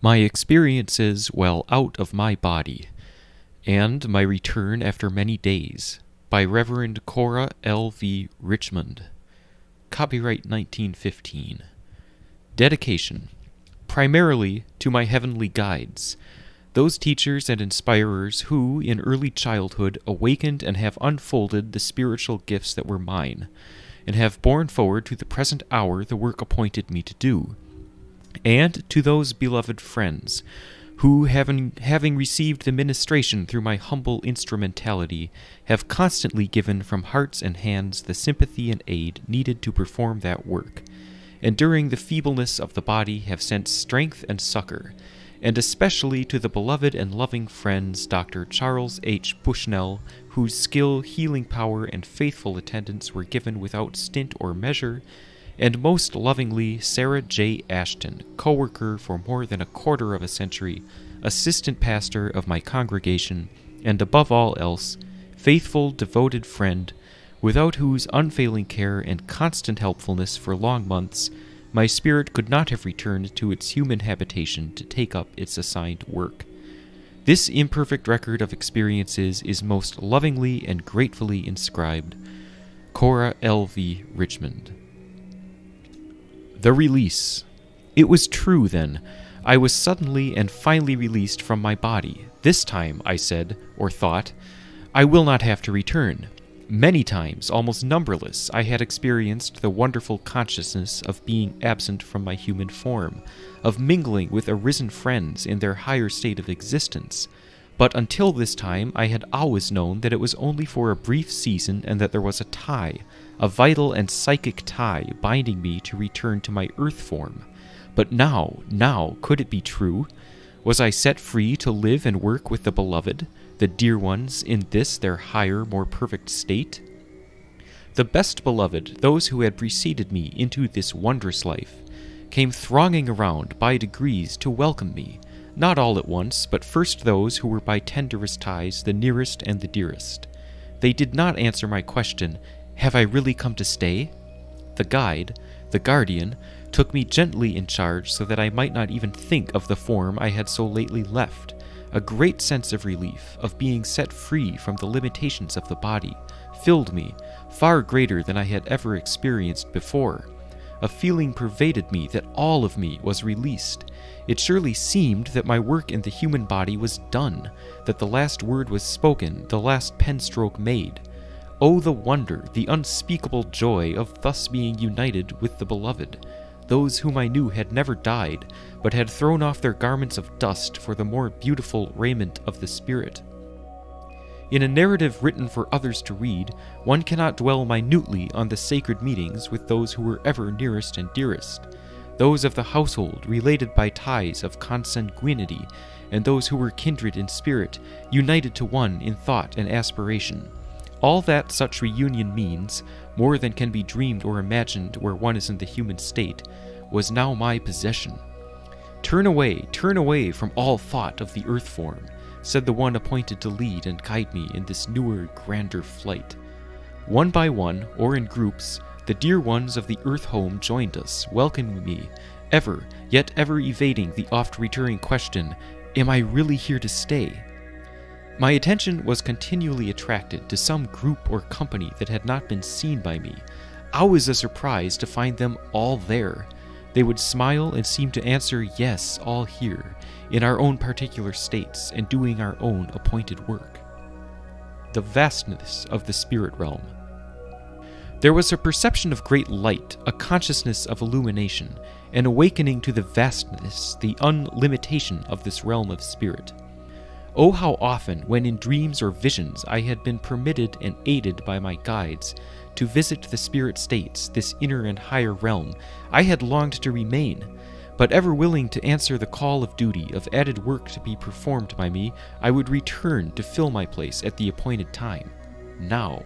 My experiences while out of my body, and my return after many days, by Reverend Cora L.V. Richmond. Copyright 1915. Dedication. Primarily to my heavenly guides, those teachers and inspirers who, in early childhood, awakened and have unfolded the spiritual gifts that were mine, and have borne forward to the present hour the work appointed me to do. And to those beloved friends, who, having received the ministration through my humble instrumentality, have constantly given from hearts and hands the sympathy and aid needed to perform that work, and during the feebleness of the body have sent strength and succor, and especially to the beloved and loving friends Dr. Charles H. Bushnell, whose skill, healing power, and faithful attendance were given without stint or measure, and most lovingly Sarah J. Ashton, co-worker for more than a quarter of a century, assistant pastor of my congregation, and above all else, faithful, devoted friend, without whose unfailing care and constant helpfulness for long months, my spirit could not have returned to its human habitation to take up its assigned work. This imperfect record of experiences is most lovingly and gratefully inscribed, Cora L.V. Richmond. The release. It was true, then. I was suddenly and finally released from my body. This time, I said, or thought, I will not have to return. Many times, almost numberless, I had experienced the wonderful consciousness of being absent from my human form, of mingling with arisen friends in their higher state of existence. But until this time, I had always known that it was only for a brief season and that there was a tie, a vital and psychic tie binding me to return to my earth form. But now, could it be true? Was I set free to live and work with the beloved, the dear ones, in this their higher, more perfect state? The best beloved, those who had preceded me into this wondrous life, came thronging around by degrees to welcome me, not all at once, but first those who were by tenderest ties the nearest and the dearest. They did not answer my question, "Have I really come to stay?" The guide, the guardian, took me gently in charge so that I might not even think of the form I had so lately left. A great sense of relief, of being set free from the limitations of the body, filled me, far greater than I had ever experienced before. A feeling pervaded me that all of me was released. It surely seemed that my work in the human body was done, that the last word was spoken, the last pen stroke made. Oh, the wonder, the unspeakable joy of thus being united with the beloved, those whom I knew had never died, but had thrown off their garments of dust for the more beautiful raiment of the Spirit. In a narrative written for others to read, one cannot dwell minutely on the sacred meetings with those who were ever nearest and dearest, those of the household related by ties of consanguinity, and those who were kindred in spirit, united to one in thought and aspiration. All that such reunion means, more than can be dreamed or imagined where one is in the human state, was now my possession. Turn away from all thought of the earth form, said the one appointed to lead and guide me in this newer, grander flight. One by one, or in groups, the dear ones of the earth home joined us, welcoming me, yet ever evading the oft-recurring question, "Am I really here to stay?" My attention was continually attracted to some group or company that had not been seen by me, always a surprise to find them all there. They would smile and seem to answer, "Yes, all here," in our own particular states and doing our own appointed work. The vastness of the spirit realm. There was a perception of great light, a consciousness of illumination, an awakening to the vastness, the unlimitation of this realm of spirit. Oh, how often, when in dreams or visions I had been permitted and aided by my guides to visit the spirit states, this inner and higher realm, I had longed to remain, but ever willing to answer the call of duty, of added work to be performed by me, I would return to fill my place at the appointed time. Now,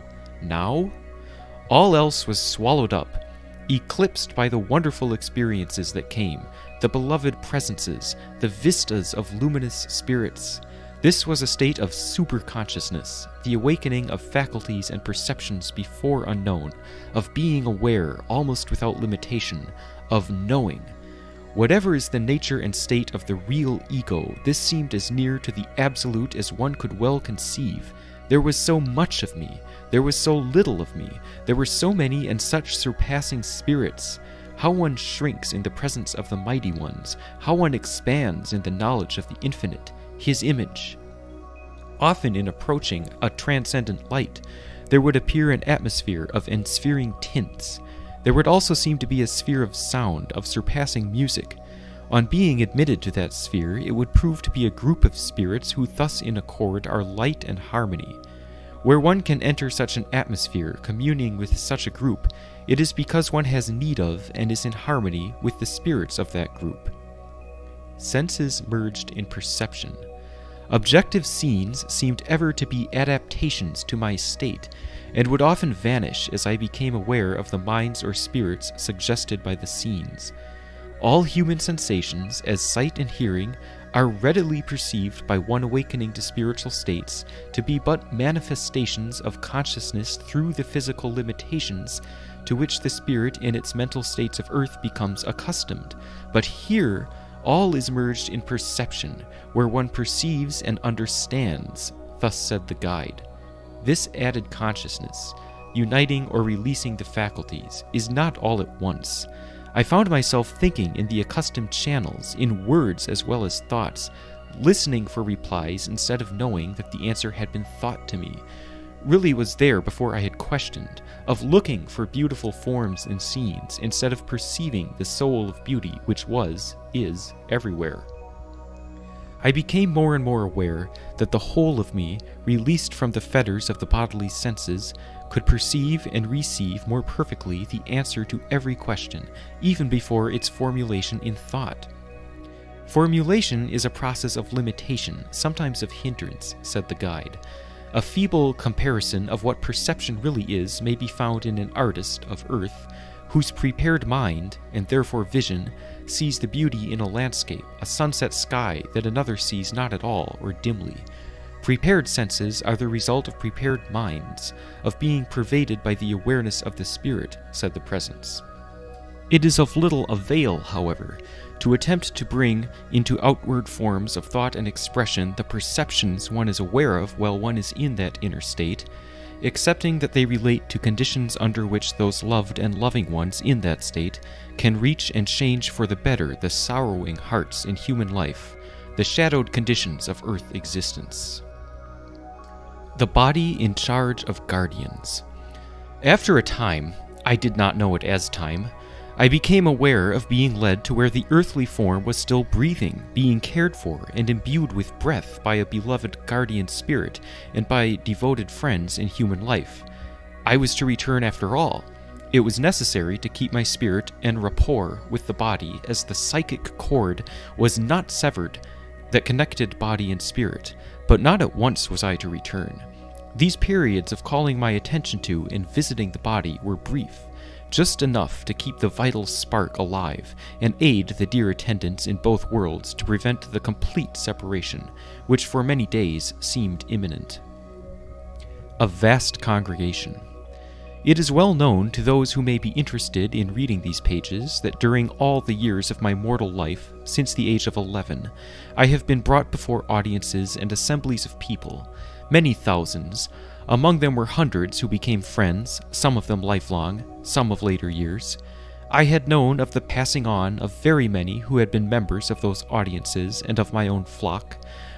all else was swallowed up, eclipsed by the wonderful experiences that came, the beloved presences, the vistas of luminous spirits. This was a state of superconsciousness, the awakening of faculties and perceptions before unknown, of being aware almost without limitation, of knowing. Whatever is the nature and state of the real ego, this seemed as near to the absolute as one could well conceive. There was so much of me. There was so little of me. There were so many and such surpassing spirits. How one shrinks in the presence of the mighty ones. How one expands in the knowledge of the infinite, his image. Often in approaching a transcendent light, there would appear an atmosphere of ensphering tints. There would also seem to be a sphere of sound, of surpassing music. On being admitted to that sphere, it would prove to be a group of spirits who thus in accord are light and harmony. Where one can enter such an atmosphere, communing with such a group, it is because one has need of and is in harmony with the spirits of that group. Senses merged in perception. Objective scenes seemed ever to be adaptations to my state, and would often vanish as I became aware of the minds or spirits suggested by the scenes. All human sensations, as sight and hearing, are readily perceived by one awakening to spiritual states to be but manifestations of consciousness through the physical limitations to which the spirit in its mental states of earth becomes accustomed. But here, all is merged in perception, where one perceives and understands, thus said the guide. This added consciousness, uniting or releasing the faculties, is not all at once. I found myself thinking in the accustomed channels, in words as well as thoughts, listening for replies instead of knowing that the answer had been thought to me, really was there before I had questioned, of looking for beautiful forms and scenes instead of perceiving the soul of beauty which is everywhere. I became more and more aware that the whole of me, released from the fetters of the bodily senses, could perceive and receive more perfectly the answer to every question, even before its formulation in thought. Formulation is a process of limitation, sometimes of hindrance, said the guide. A feeble comparison of what perception really is may be found in an artist of earth, whose prepared mind, and therefore vision, sees the beauty in a landscape, a sunset sky that another sees not at all or dimly. Prepared senses are the result of prepared minds, of being pervaded by the awareness of the spirit, said the presence. It is of little avail, however, to attempt to bring into outward forms of thought and expression the perceptions one is aware of while one is in that inner state, excepting that they relate to conditions under which those loved and loving ones in that state can reach and change for the better the sorrowing hearts in human life, the shadowed conditions of earth existence. The body in charge of guardians. After a time, I did not know it as time, I became aware of being led to where the earthly form was still breathing, being cared for and imbued with breath by a beloved guardian spirit and by devoted friends in human life. I was to return after all. It was necessary to keep my spirit en rapport with the body, as the psychic cord was not severed that connected body and spirit, but not at once was I to return. These periods of calling my attention to and visiting the body were brief, just enough to keep the vital spark alive and aid the dear attendants in both worlds to prevent the complete separation, which for many days seemed imminent. A vast congregation. It is well known to those who may be interested in reading these pages that during all the years of my mortal life, since the age of 11, I have been brought before audiences and assemblies of people, many thousands. Among them were hundreds who became friends, some of them lifelong, some of later years. I had known of the passing on of very many who had been members of those audiences and of my own flock,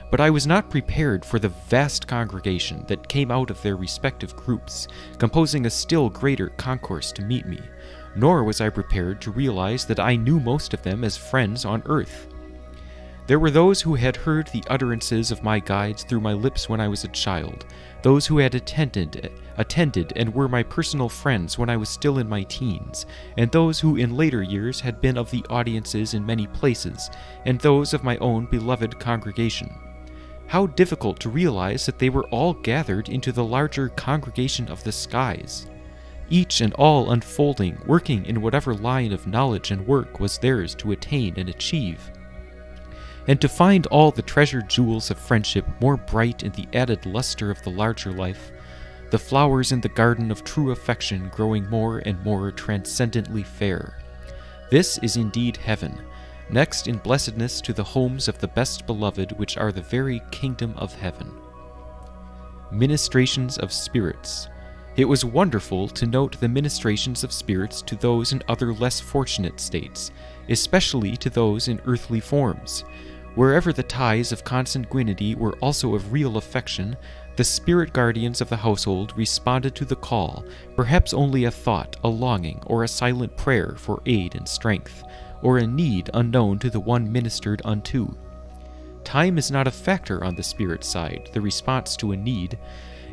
but I was not prepared for the vast congregation that came out of their respective groups, composing a still greater concourse to meet me, nor was I prepared to realize that I knew most of them as friends on earth. There were those who had heard the utterances of my guides through my lips when I was a child, those who had attended and were my personal friends when I was still in my teens, and those who in later years had been of the audiences in many places, and those of my own beloved congregation. How difficult to realize that they were all gathered into the larger congregation of the skies, each and all unfolding, working in whatever line of knowledge and work was theirs to attain and achieve. And to find all the treasured jewels of friendship more bright in the added luster of the larger life, the flowers in the garden of true affection growing more and more transcendently fair. This is indeed heaven, next in blessedness to the homes of the best beloved, which are the very kingdom of heaven. Ministrations of spirits. It was wonderful to note the ministrations of spirits to those in other less fortunate states, especially to those in earthly forms. Wherever the ties of consanguinity were also of real affection, the spirit guardians of the household responded to the call, perhaps only a thought, a longing, or a silent prayer for aid and strength, or a need unknown to the one ministered unto. Time is not a factor on the spirit side. The response to a need,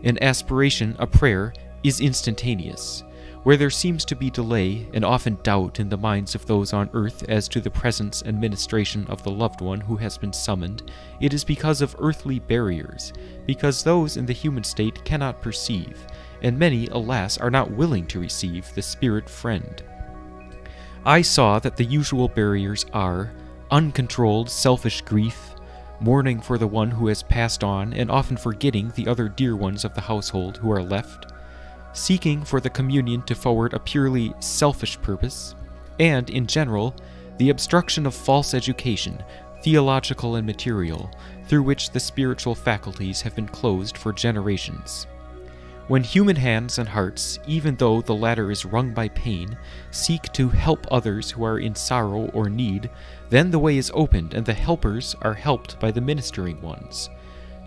an aspiration, a prayer, is instantaneous. Where there seems to be delay and often doubt in the minds of those on earth as to the presence and ministration of the loved one who has been summoned, it is because of earthly barriers, because those in the human state cannot perceive, and many, alas, are not willing to receive the spirit friend. I saw that the usual barriers are uncontrolled, selfish grief, mourning for the one who has passed on and often forgetting the other dear ones of the household who are left, seeking for the communion to forward a purely selfish purpose, and, in general, the obstruction of false education, theological and material, through which the spiritual faculties have been closed for generations. When human hands and hearts, even though the latter is wrung by pain, seek to help others who are in sorrow or need, then the way is opened and the helpers are helped by the ministering ones.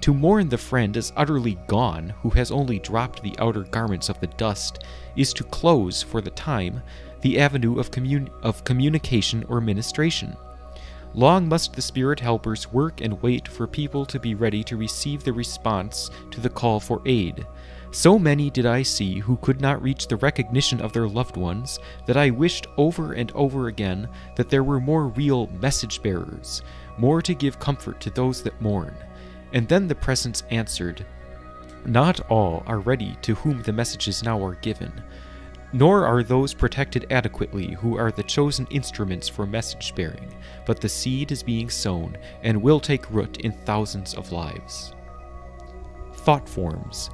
To mourn the friend as utterly gone, who has only dropped the outer garments of the dust, is to close, for the time, the avenue of communication or ministration. Long must the spirit helpers work and wait for people to be ready to receive the response to the call for aid. So many did I see who could not reach the recognition of their loved ones that I wished over and over again that there were more real message bearers, more to give comfort to those that mourn. And then the presence answered, "Not all are ready to whom the messages now are given, nor are those protected adequately who are the chosen instruments for message bearing, but the seed is being sown and will take root in thousands of lives." Thought forms.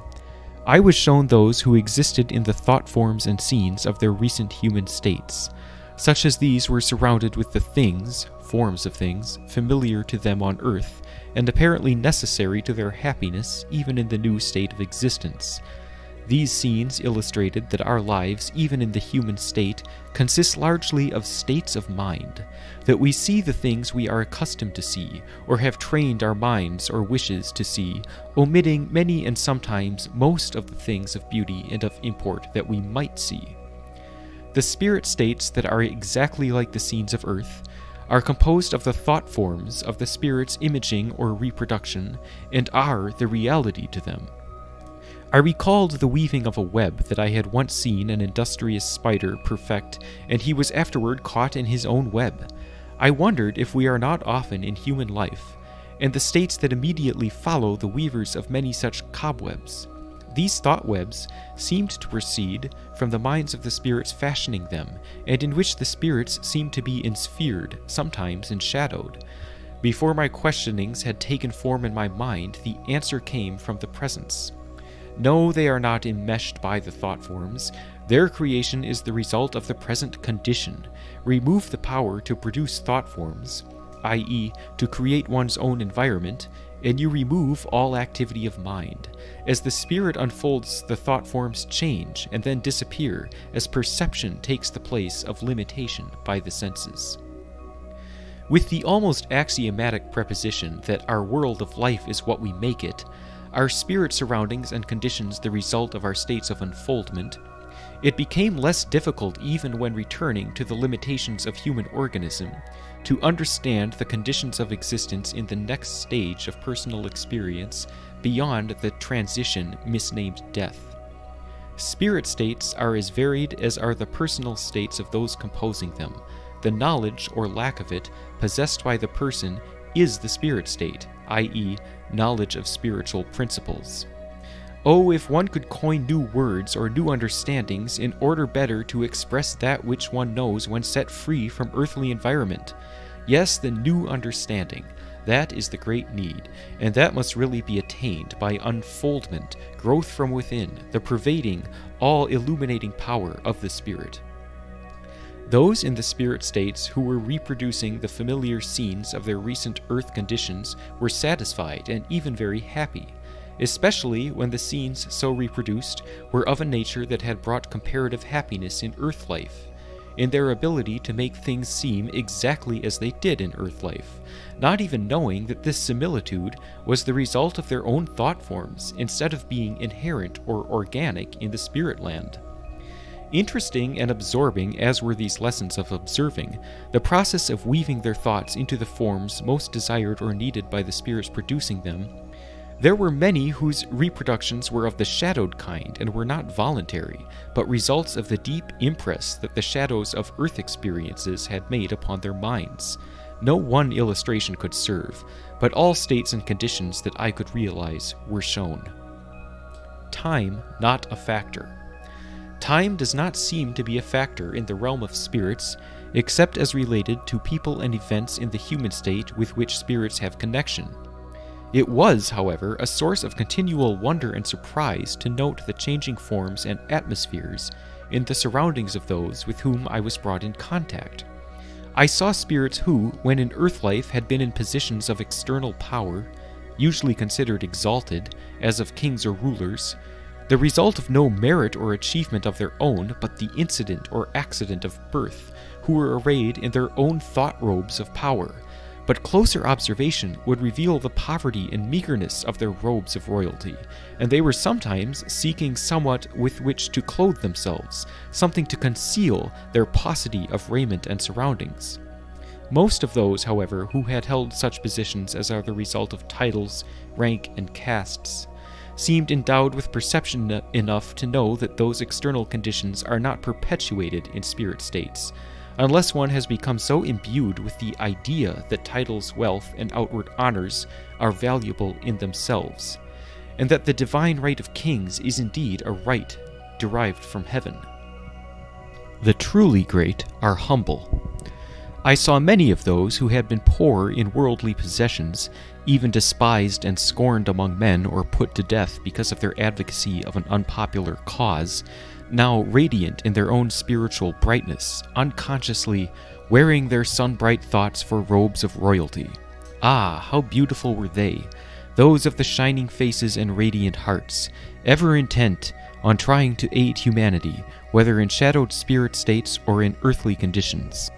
I was shown those who existed in the thought forms and scenes of their recent human states. Such as these were surrounded with the things, forms of things, familiar to them on earth, and apparently necessary to their happiness even in the new state of existence. These scenes illustrated that our lives, even in the human state, consist largely of states of mind, that we see the things we are accustomed to see, or have trained our minds or wishes to see, omitting many and sometimes most of the things of beauty and of import that we might see. The spirit states that are exactly like the scenes of earth are composed of the thought forms of the spirit's imaging or reproduction, and are the reality to them. I recalled the weaving of a web that I had once seen an industrious spider perfect, and he was afterward caught in his own web. I wondered if we are not often in human life, and the states that immediately follow the weavers of many such cobwebs. These thought webs seemed to proceed from the minds of the spirits fashioning them, and in which the spirits seemed to be ensphered, sometimes enshadowed. Before my questionings had taken form in my mind, the answer came from the presence. No, they are not enmeshed by the thought forms. Their creation is the result of the present condition. Remove the power to produce thought forms, i.e., to create one's own environment, and you remove all activity of mind. As the spirit unfolds, the thought forms change and then disappear as perception takes the place of limitation by the senses. With the almost axiomatic preposition that our world of life is what we make it, our spirit surroundings and conditions the result of our states of unfoldment, it became less difficult even when returning to the limitations of human organism to understand the conditions of existence in the next stage of personal experience beyond the transition misnamed death. Spirit states are as varied as are the personal states of those composing them. The knowledge, or lack of it, possessed by the person is the spirit state, i.e., knowledge of spiritual principles. Oh, if one could coin new words or new understandings in order better to express that which one knows when set free from earthly environment. Yes, the new understanding, that is the great need, and that must really be attained by unfoldment, growth from within, the pervading, all-illuminating power of the Spirit. Those in the spirit states who were reproducing the familiar scenes of their recent earth conditions were satisfied and even very happy, especially when the scenes so reproduced were of a nature that had brought comparative happiness in earth life, in their ability to make things seem exactly as they did in earth life, not even knowing that this similitude was the result of their own thought forms instead of being inherent or organic in the spirit land. Interesting and absorbing as were these lessons of observing, the process of weaving their thoughts into the forms most desired or needed by the spirits producing them, there were many whose reproductions were of the shadowed kind and were not voluntary, but results of the deep impress that the shadows of earth experiences had made upon their minds. No one illustration could serve, but all states and conditions that I could realize were shown. Time not a factor. Time does not seem to be a factor in the realm of spirits, except as related to people and events in the human state with which spirits have connection. It was, however, a source of continual wonder and surprise to note the changing forms and atmospheres in the surroundings of those with whom I was brought in contact. I saw spirits who, when in earth life, had been in positions of external power, usually considered exalted, as of kings or rulers, the result of no merit or achievement of their own, but the incident or accident of birth, who were arrayed in their own thought robes of power, but closer observation would reveal the poverty and meagerness of their robes of royalty, and they were sometimes seeking somewhat with which to clothe themselves, something to conceal their paucity of raiment and surroundings. Most of those, however, who had held such positions as are the result of titles, rank, and castes, seemed endowed with perception enough to know that those external conditions are not perpetuated in spirit states, unless one has become so imbued with the idea that titles, wealth, and outward honors are valuable in themselves, and that the divine right of kings is indeed a right derived from heaven. The truly great are humble. I saw many of those who had been poor in worldly possessions, even despised and scorned among men or put to death because of their advocacy of an unpopular cause, now radiant in their own spiritual brightness, unconsciously wearing their sun-bright thoughts for robes of royalty. Ah, how beautiful were they, those of the shining faces and radiant hearts, ever intent on trying to aid humanity, whether in shadowed spirit states or in earthly conditions.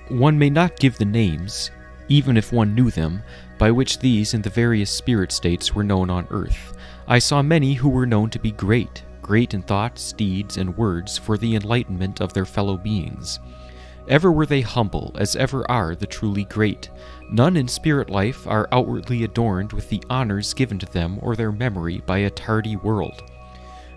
One may not give the names, even if one knew them, by which these in the various spirit states were known on earth. I saw many who were known to be great in thoughts, deeds, and words for the enlightenment of their fellow beings. Ever were they humble, as ever are the truly great. None in spirit life are outwardly adorned with the honors given to them or their memory by a tardy world.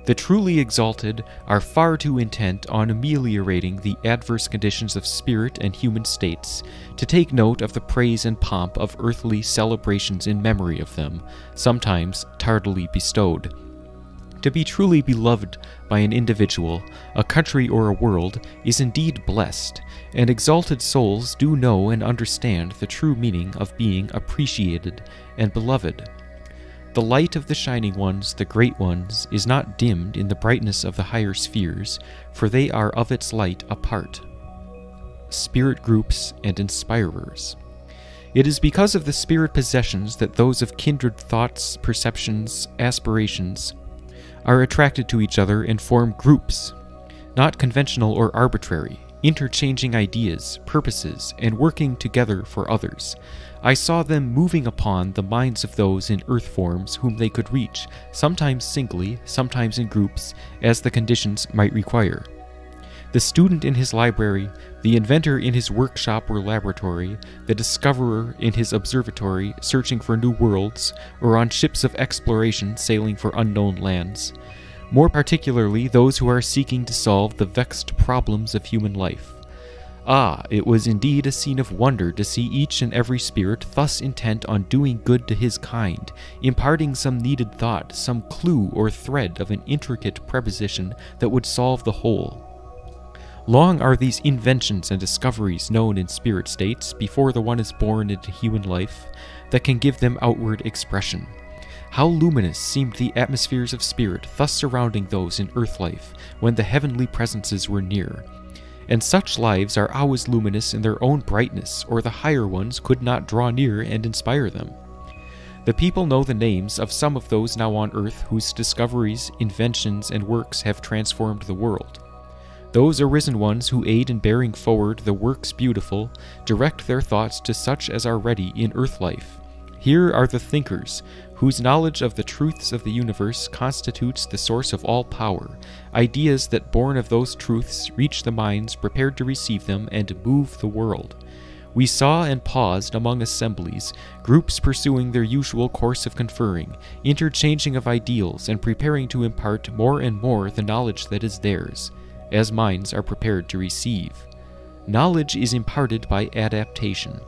The truly exalted are far too intent on ameliorating the adverse conditions of spirit and human states to take note of the praise and pomp of earthly celebrations in memory of them, sometimes tardily bestowed. To be truly beloved by an individual, a country, or a world is indeed blessed, and exalted souls do know and understand the true meaning of being appreciated and beloved. The light of the shining ones, the great ones, is not dimmed in the brightness of the higher spheres, for they are of its light a part. Spirit groups and inspirers. It is because of the spirit possessions that those of kindred thoughts, perceptions, aspirations are attracted to each other and form groups, not conventional or arbitrary, interchanging ideas, purposes, and working together for others. I saw them moving upon the minds of those in earth forms whom they could reach, sometimes singly, sometimes in groups, as the conditions might require. The student in his library, the inventor in his workshop or laboratory, the discoverer in his observatory searching for new worlds, or on ships of exploration sailing for unknown lands. More particularly those who are seeking to solve the vexed problems of human life. Ah, it was indeed a scene of wonder to see each and every spirit thus intent on doing good to his kind, imparting some needed thought, some clue or thread of an intricate preposition that would solve the whole. Long are these inventions and discoveries known in spirit states before the one is born into human life that can give them outward expression. How luminous seemed the atmospheres of spirit thus surrounding those in earth life when the heavenly presences were near. and such lives are always luminous in their own brightness, or the higher ones could not draw near and inspire them. The people know the names of some of those now on earth whose discoveries, inventions, and works have transformed the world. Those arisen ones who aid in bearing forward the works beautiful direct their thoughts to such as are ready in earth life. Here are the thinkers, whose knowledge of the truths of the universe constitutes the source of all power, ideas that born of those truths reach the minds prepared to receive them and move the world. We saw and paused among assemblies, groups pursuing their usual course of conferring, interchanging of ideals, and preparing to impart more and more the knowledge that is theirs, as minds are prepared to receive. Knowledge is imparted by adaptation.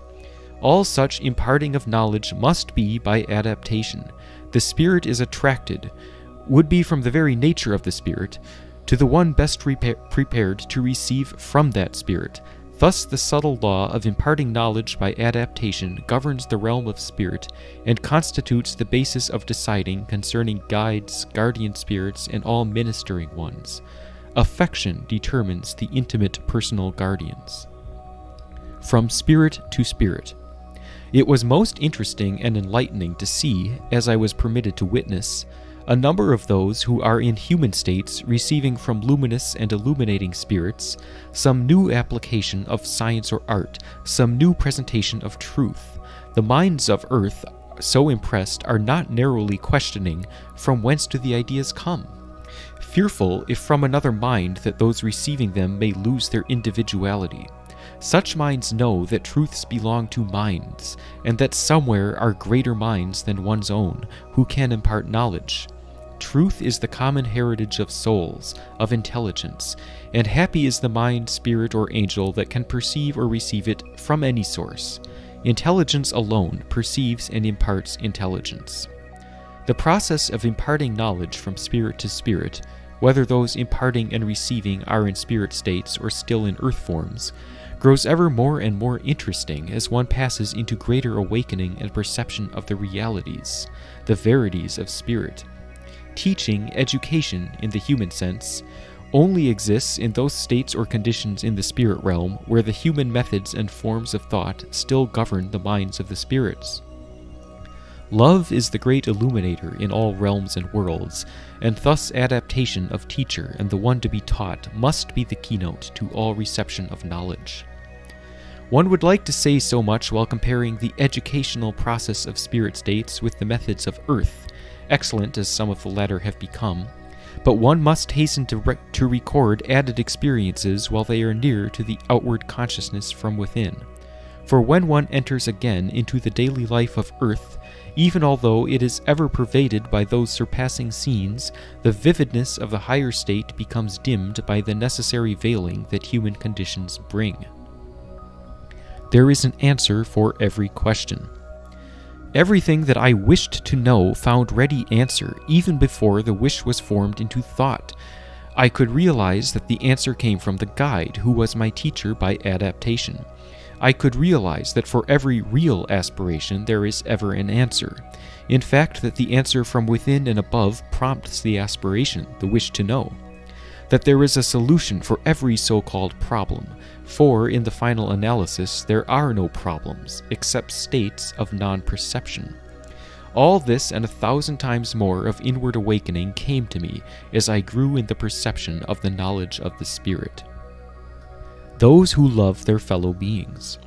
All such imparting of knowledge must be by adaptation. The spirit is attracted, would be from the very nature of the spirit, to the one best prepared to receive from that spirit. Thus the subtle law of imparting knowledge by adaptation governs the realm of spirit and constitutes the basis of deciding concerning guides, guardian spirits, and all ministering ones. Affection determines the intimate personal guardians. From spirit to spirit. It was most interesting and enlightening to see, as I was permitted to witness, a number of those who are in human states receiving from luminous and illuminating spirits some new application of science or art, some new presentation of truth. The minds of earth, so impressed, are not narrowly questioning from whence do the ideas come, fearful if from another mind that those receiving them may lose their individuality. Such minds know that truths belong to minds, and that somewhere are greater minds than one's own, who can impart knowledge. Truth is the common heritage of souls, of intelligence, and happy is the mind, spirit, or angel that can perceive or receive it from any source. Intelligence alone perceives and imparts intelligence. The process of imparting knowledge from spirit to spirit, whether those imparting and receiving are in spirit states or still in earth forms, grows ever more and more interesting as one passes into greater awakening and perception of the realities, the verities of spirit. Teaching, education, in the human sense, only exists in those states or conditions in the spirit realm where the human methods and forms of thought still govern the minds of the spirits. Love is the great illuminator in all realms and worlds, and thus adaptation of teacher and the one to be taught must be the keynote to all reception of knowledge. One would like to say so much while comparing the educational process of spirit states with the methods of earth, excellent as some of the latter have become, but one must hasten to record added experiences while they are near to the outward consciousness from within. For when one enters again into the daily life of earth, even although it is ever pervaded by those surpassing scenes, the vividness of the higher state becomes dimmed by the necessary veiling that human conditions bring. There is an answer for every question. Everything that I wished to know found ready answer even before the wish was formed into thought. I could realize that the answer came from the guide who was my teacher by adaptation. I could realize that for every real aspiration there is ever an answer. In fact, that the answer from within and above prompts the aspiration, the wish to know. That there is a solution for every so-called problem, for in the final analysis there are no problems except states of non-perception. All this and 1,000 times more of inward awakening came to me as I grew in the perception of the knowledge of the Spirit. Those who love their fellow beings.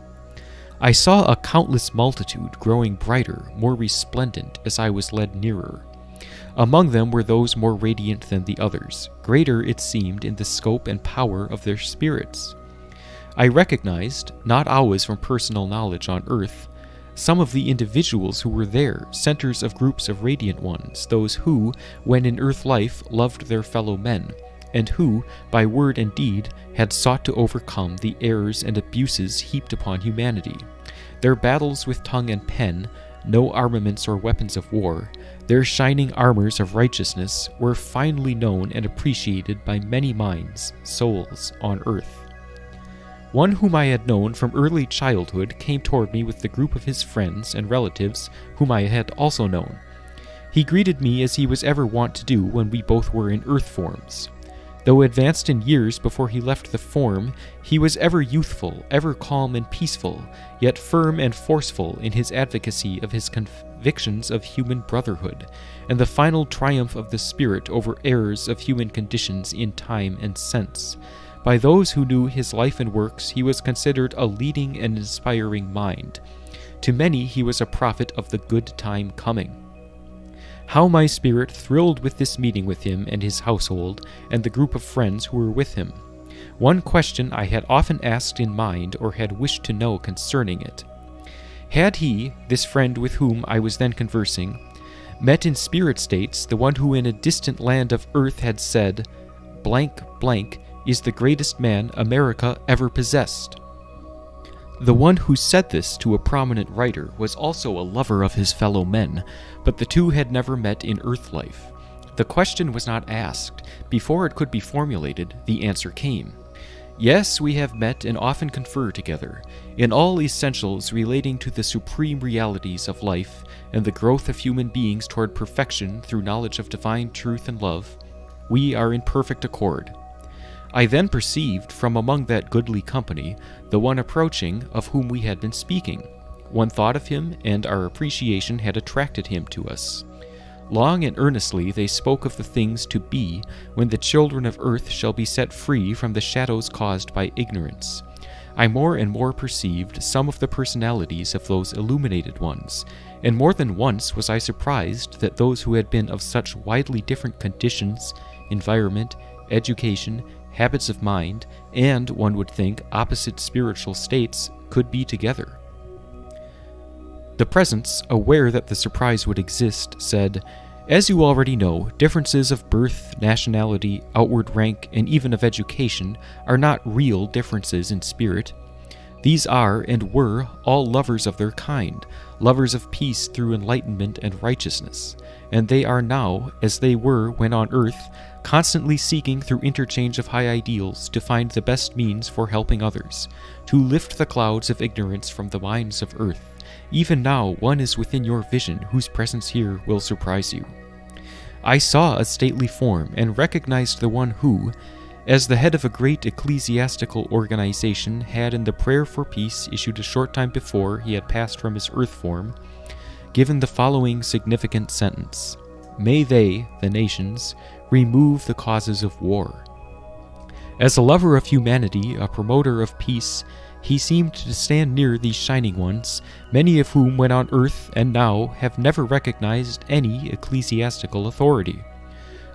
I saw a countless multitude growing brighter, more resplendent as I was led nearer. Among them were those more radiant than the others, greater it seemed in the scope and power of their spirits. I recognized, not always from personal knowledge on earth, some of the individuals who were there, centers of groups of radiant ones, those who, when in earth life, loved their fellow men, and who, by word and deed, had sought to overcome the errors and abuses heaped upon humanity. Their battles with tongue and pen, no armaments or weapons of war, their shining armors of righteousness were finely known and appreciated by many minds, souls, on earth. One whom I had known from early childhood came toward me with the group of his friends and relatives whom I had also known. He greeted me as he was ever wont to do when we both were in earth forms. Though advanced in years before he left the form, he was ever youthful, ever calm and peaceful, yet firm and forceful in his advocacy of his convictions of human brotherhood, and the final triumph of the spirit over errors of human conditions in time and sense. By those who knew his life and works, he was considered a leading and inspiring mind. To many, he was a prophet of the good time coming. How my spirit thrilled with this meeting with him and his household, and the group of friends who were with him. One question I had often asked in mind or had wished to know concerning it. Had he, this friend with whom I was then conversing, met in spirit states the one who in a distant land of earth had said, "Blank, blank is the greatest man America ever possessed"? The one who said this to a prominent writer was also a lover of his fellow men, but the two had never met in earth life. The question was not asked. Before it could be formulated, the answer came. Yes, we have met and often confer together, in all essentials relating to the supreme realities of life and the growth of human beings toward perfection through knowledge of divine truth and love. We are in perfect accord. I then perceived from among that goodly company the one approaching of whom we had been speaking. One thought of him, and our appreciation had attracted him to us. Long and earnestly they spoke of the things to be when the children of earth shall be set free from the shadows caused by ignorance. I more and more perceived some of the personalities of those illuminated ones, and more than once was I surprised that those who had been of such widely different conditions, environment, education, habits of mind, and, one would think, opposite spiritual states, could be together. The presence, aware that the surprise would exist, said, "As you already know, differences of birth, nationality, outward rank, and even of education are not real differences in spirit. These are, and were, all lovers of their kind, lovers of peace through enlightenment and righteousness, and they are now, as they were when on earth, constantly seeking through interchange of high ideals to find the best means for helping others, to lift the clouds of ignorance from the minds of earth. Even now one is within your vision whose presence here will surprise you." I saw a stately form and recognized the one who, as the head of a great ecclesiastical organization, had in the prayer for peace issued a short time before he had passed from his earth form, given the following significant sentence: "May they, the nations, remove the causes of war." As a lover of humanity, a promoter of peace, he seemed to stand near these shining ones, many of whom when on earth and now have never recognized any ecclesiastical authority.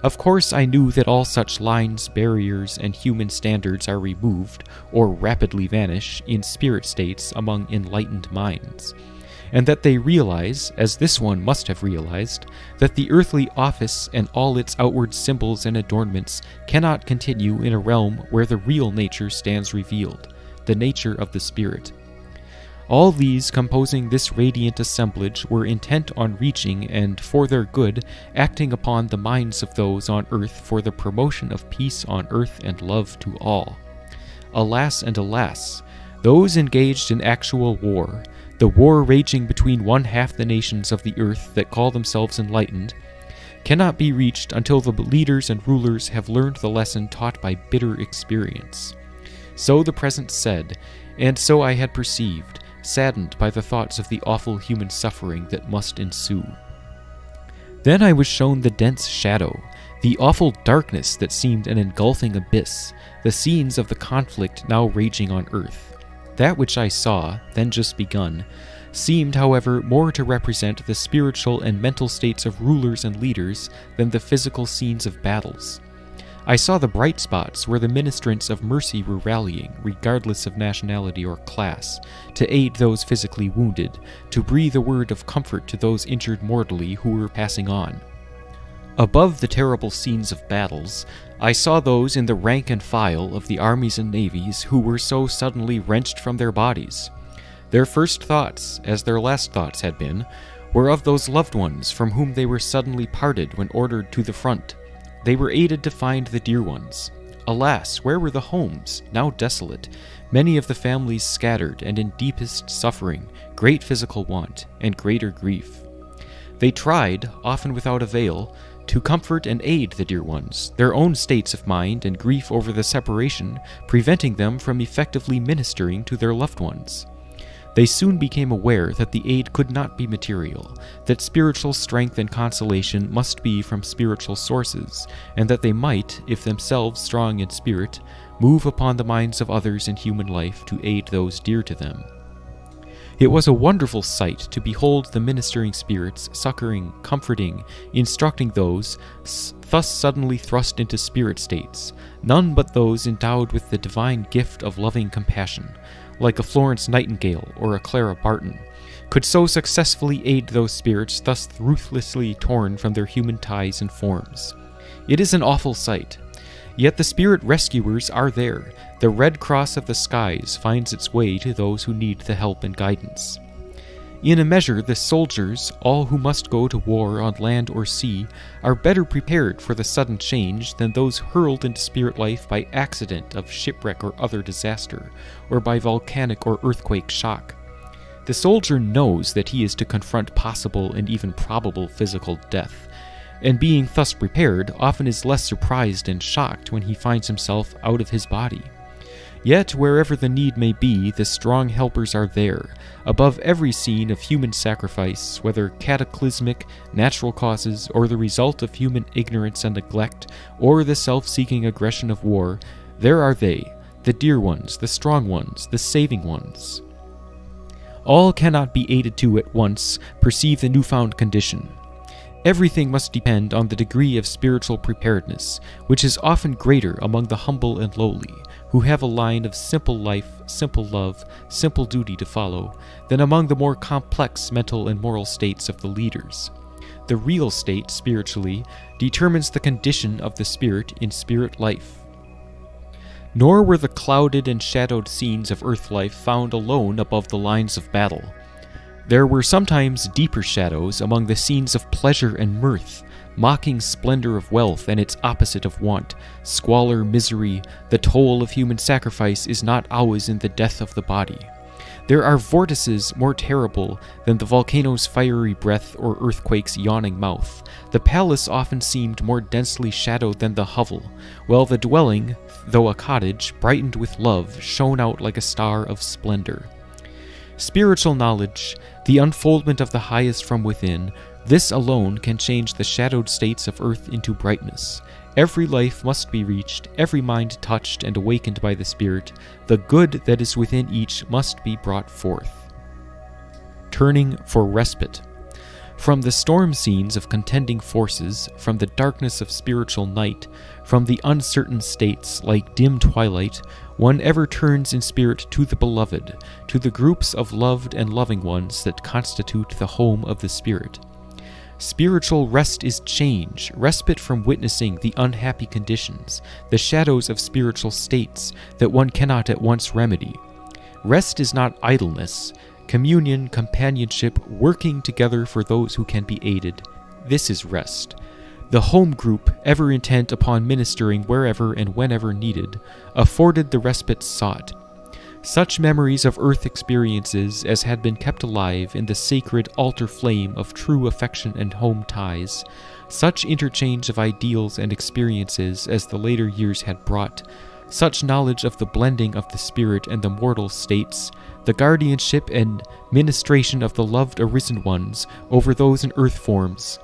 Of course I knew that all such lines, barriers, and human standards are removed, or rapidly vanish, in spirit states among enlightened minds, and that they realize, as this one must have realized, that the earthly office and all its outward symbols and adornments cannot continue in a realm where the real nature stands revealed, the nature of the spirit. All these composing this radiant assemblage were intent on reaching and, for their good, acting upon the minds of those on earth for the promotion of peace on earth and love to all. Alas and alas, those engaged in actual war, the war raging between one half the nations of the earth that call themselves enlightened, cannot be reached until the leaders and rulers have learned the lesson taught by bitter experience. So the present said, and so I had perceived, saddened by the thoughts of the awful human suffering that must ensue. Then I was shown the dense shadow, the awful darkness that seemed an engulfing abyss, the scenes of the conflict now raging on earth. That which I saw, then just begun, seemed, however, more to represent the spiritual and mental states of rulers and leaders than the physical scenes of battles. I saw the bright spots where the ministrants of mercy were rallying, regardless of nationality or class, to aid those physically wounded, to breathe a word of comfort to those injured mortally who were passing on. Above the terrible scenes of battles, I saw those in the rank and file of the armies and navies who were so suddenly wrenched from their bodies. Their first thoughts, as their last thoughts had been, were of those loved ones from whom they were suddenly parted when ordered to the front. They were aided to find the dear ones. Alas, where were the homes, now desolate, many of the families scattered and in deepest suffering, great physical want, and greater grief? They tried, often without avail, to comfort and aid the dear ones, their own states of mind and grief over the separation preventing them from effectively ministering to their loved ones. They soon became aware that the aid could not be material, that spiritual strength and consolation must be from spiritual sources, and that they might, if themselves strong in spirit, move upon the minds of others in human life to aid those dear to them. It was a wonderful sight to behold the ministering spirits succoring, comforting, instructing those thus suddenly thrust into spirit states, none but those endowed with the divine gift of loving compassion, like a Florence Nightingale or a Clara Barton, could so successfully aid those spirits thus ruthlessly torn from their human ties and forms. It is an awful sight. Yet the spirit rescuers are there. The Red Cross of the skies finds its way to those who need the help and guidance. In a measure, the soldiers, all who must go to war on land or sea, are better prepared for the sudden change than those hurled into spirit life by accident of shipwreck or other disaster, or by volcanic or earthquake shock. The soldier knows that he is to confront possible and even probable physical death, and being thus prepared, often is less surprised and shocked when he finds himself out of his body. Yet, wherever the need may be, the strong helpers are there, above every scene of human sacrifice, whether cataclysmic, natural causes, or the result of human ignorance and neglect, or the self-seeking aggression of war. There are they, the dear ones, the strong ones, the saving ones. All cannot be aided to at once perceive the newfound condition. Everything must depend on the degree of spiritual preparedness, which is often greater among the humble and lowly, who have a line of simple life, simple love, simple duty to follow, than among the more complex mental and moral states of the leaders. The real state, spiritually, determines the condition of the spirit in spirit life. Nor were the clouded and shadowed scenes of earth life found alone above the lines of battle. There were sometimes deeper shadows among the scenes of pleasure and mirth, mocking splendor of wealth and its opposite of want, squalor, misery. The toll of human sacrifice is not always in the death of the body. There are vortices more terrible than the volcano's fiery breath or earthquake's yawning mouth. The palace often seemed more densely shadowed than the hovel, while the dwelling, though a cottage, brightened with love, shone out like a star of splendor. Spiritual knowledge, the unfoldment of the highest from within, this alone can change the shadowed states of earth into brightness. Every life must be reached, every mind touched and awakened by the Spirit. The good that is within each must be brought forth. Turning for respite. From the storm scenes of contending forces, from the darkness of spiritual night, from the uncertain states like dim twilight, one ever turns in spirit to the beloved, to the groups of loved and loving ones that constitute the home of the Spirit. Spiritual rest is change, respite from witnessing the unhappy conditions, the shadows of spiritual states that one cannot at once remedy. Rest is not idleness. Communion, companionship, working together for those who can be aided. This is rest. The home group, ever intent upon ministering wherever and whenever needed, afforded the respite sought. Such memories of earth experiences as had been kept alive in the sacred altar flame of true affection and home ties, such interchange of ideals and experiences as the later years had brought, such knowledge of the blending of the spirit and the mortal states, the guardianship and ministration of the loved arisen ones over those in earth forms.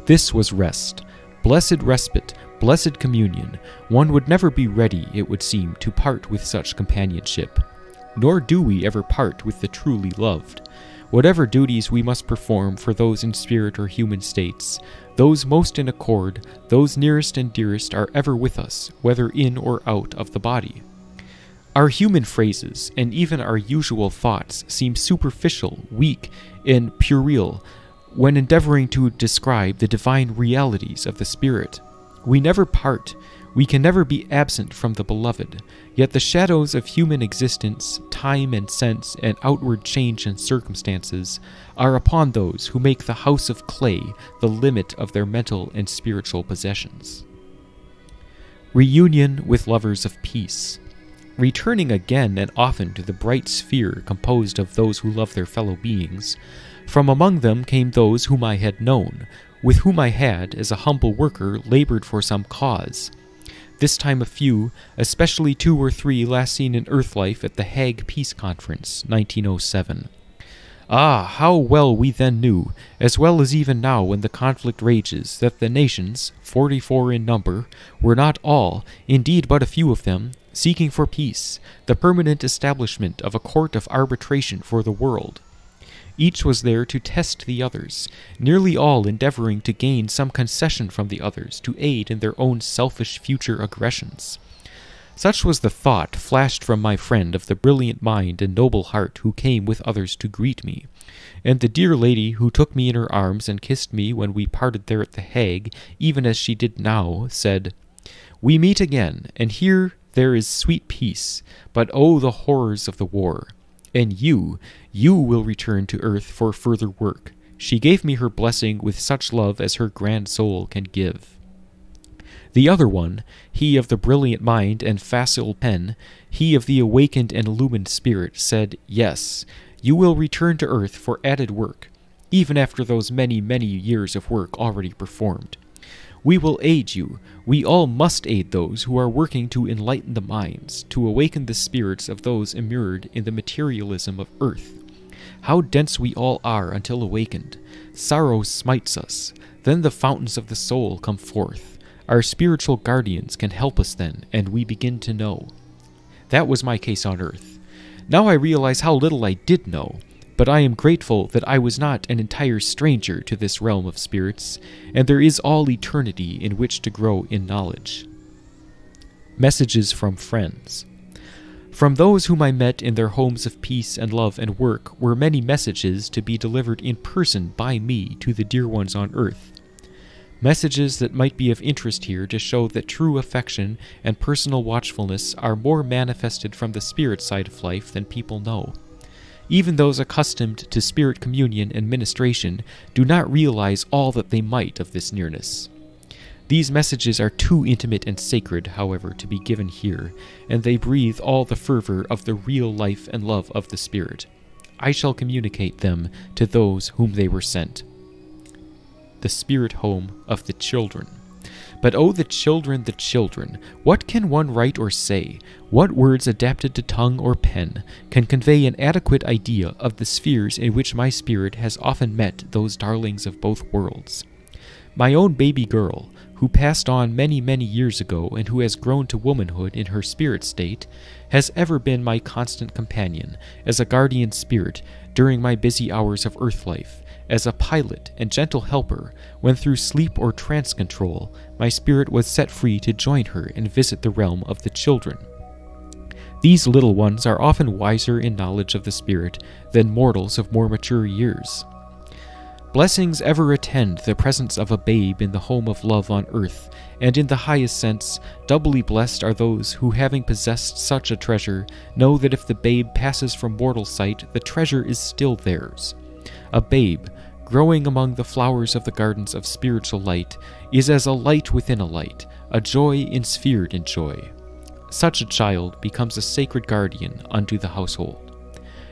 This was rest, blessed respite, blessed communion. One would never be ready, it would seem, to part with such companionship. Nor do we ever part with the truly loved. Whatever duties we must perform for those in spirit or human states, those most in accord, those nearest and dearest are ever with us, whether in or out of the body. Our human phrases, and even our usual thoughts, seem superficial, weak, and puerile when endeavoring to describe the divine realities of the Spirit. We never part. We can never be absent from the beloved. Yet the shadows of human existence, time and sense, and outward change and circumstances are upon those who make the house of clay the limit of their mental and spiritual possessions. Reunion with lovers of peace. Returning again and often to the bright sphere composed of those who love their fellow beings, From among them came those whom I had known, with whom I had, as a humble worker, labored for some cause. This time a few, especially 2 or 3 last seen in earth life at the Hague Peace Conference, 1907. Ah, how well we then knew, as well as even now when the conflict rages, that the nations, 44 in number, were not all, indeed but a few of them, seeking for peace, the permanent establishment of a court of arbitration for the world. Each was there to test the others, nearly all endeavoring to gain some concession from the others to aid in their own selfish future aggressions. Such was the thought flashed from my friend of the brilliant mind and noble heart who came with others to greet me, and the dear lady who took me in her arms and kissed me when we parted there at the Hague, even as she did now, said, "We meet again, and here there is sweet peace, but oh, the horrors of the war. And you will return to earth for further work." She gave me her blessing with such love as her grand soul can give. The other one, he of the brilliant mind and facile pen, he of the awakened and illumined spirit, said, "Yes, you will return to earth for added work, even after those many, many years of work already performed. We will aid you. We all must aid those who are working to enlighten the minds, to awaken the spirits of those immured in the materialism of earth. How dense we all are until awakened. Sorrow smites us. Then the fountains of the soul come forth. Our spiritual guardians can help us then, and we begin to know." That was my case on earth. Now I realize how little I did know, but I am grateful that I was not an entire stranger to this realm of spirits, and there is all eternity in which to grow in knowledge. Messages from friends. From those whom I met in their homes of peace and love and work were many messages to be delivered in person by me to the dear ones on earth. Messages that might be of interest here to show that true affection and personal watchfulness are more manifested from the spirit side of life than people know. Even those accustomed to spirit communion and ministration do not realize all that they might of this nearness. These messages are too intimate and sacred, however, to be given here, and they breathe all the fervor of the real life and love of the Spirit. I shall communicate them to those whom they were sent. The Spirit Home of the Children. But oh, the children, what can one write or say? What words adapted to tongue or pen can convey an adequate idea of the spheres in which my spirit has often met those darlings of both worlds? My own baby girl, who passed on many, many years ago and who has grown to womanhood in her spirit state, has ever been my constant companion, as a guardian spirit during my busy hours of earth life, as a pilot and gentle helper when through sleep or trance control my spirit was set free to join her and visit the realm of the children. These little ones are often wiser in knowledge of the spirit than mortals of more mature years. Blessings ever attend the presence of a babe in the home of love on earth, and in the highest sense, doubly blessed are those who, having possessed such a treasure, know that if the babe passes from mortal sight, the treasure is still theirs. A babe, growing among the flowers of the gardens of spiritual light, is as a light within a light, a joy ensphered in joy. Such a child becomes a sacred guardian unto the household.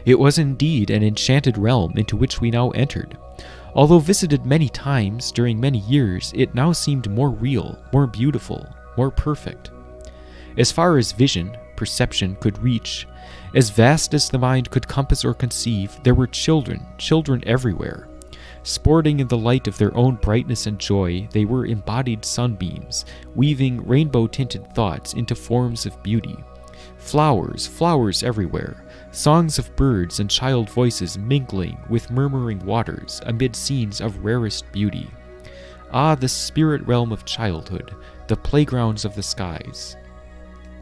It was indeed an enchanted realm into which we now entered. Although visited many times during many years, it now seemed more real, more beautiful, more perfect. As far as vision, perception could reach, as vast as the mind could compass or conceive, there were children everywhere. Sporting in the light of their own brightness and joy, they were embodied sunbeams, weaving rainbow-tinted thoughts into forms of beauty. Flowers everywhere, songs of birds and child voices mingling with murmuring waters amid scenes of rarest beauty. Ah, the spirit realm of childhood, the playgrounds of the skies.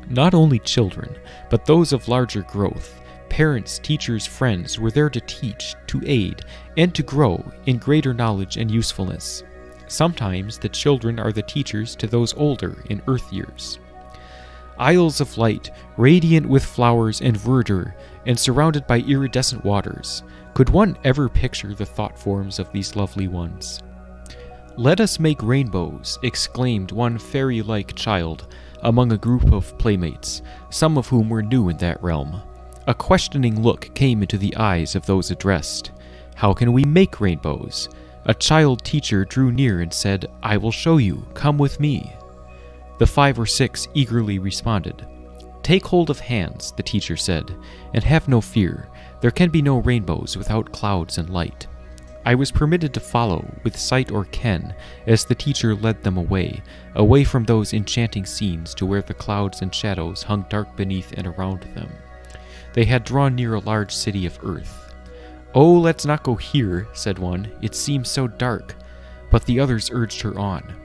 Not only children, but those of larger growth, parents, teachers, friends were there to teach, to aid, and to grow in greater knowledge and usefulness. Sometimes the children are the teachers to those older in earth years. Isles of light, radiant with flowers and verdure, and surrounded by iridescent waters. Could one ever picture the thought forms of these lovely ones? "Let us make rainbows," exclaimed one fairy-like child among a group of playmates, some of whom were new in that realm. A questioning look came into the eyes of those addressed. How can we make rainbows? A child teacher drew near and said, I will show you, come with me. The 5 or 6 eagerly responded. Take hold of hands, the teacher said, and have no fear. There can be no rainbows without clouds and light. I was permitted to follow, with sight or ken, as the teacher led them away from those enchanting scenes to where the clouds and shadows hung dark beneath and around them. They had drawn near a large city of earth. Oh, let's not go here, said one. It seems so dark. But the others urged her on.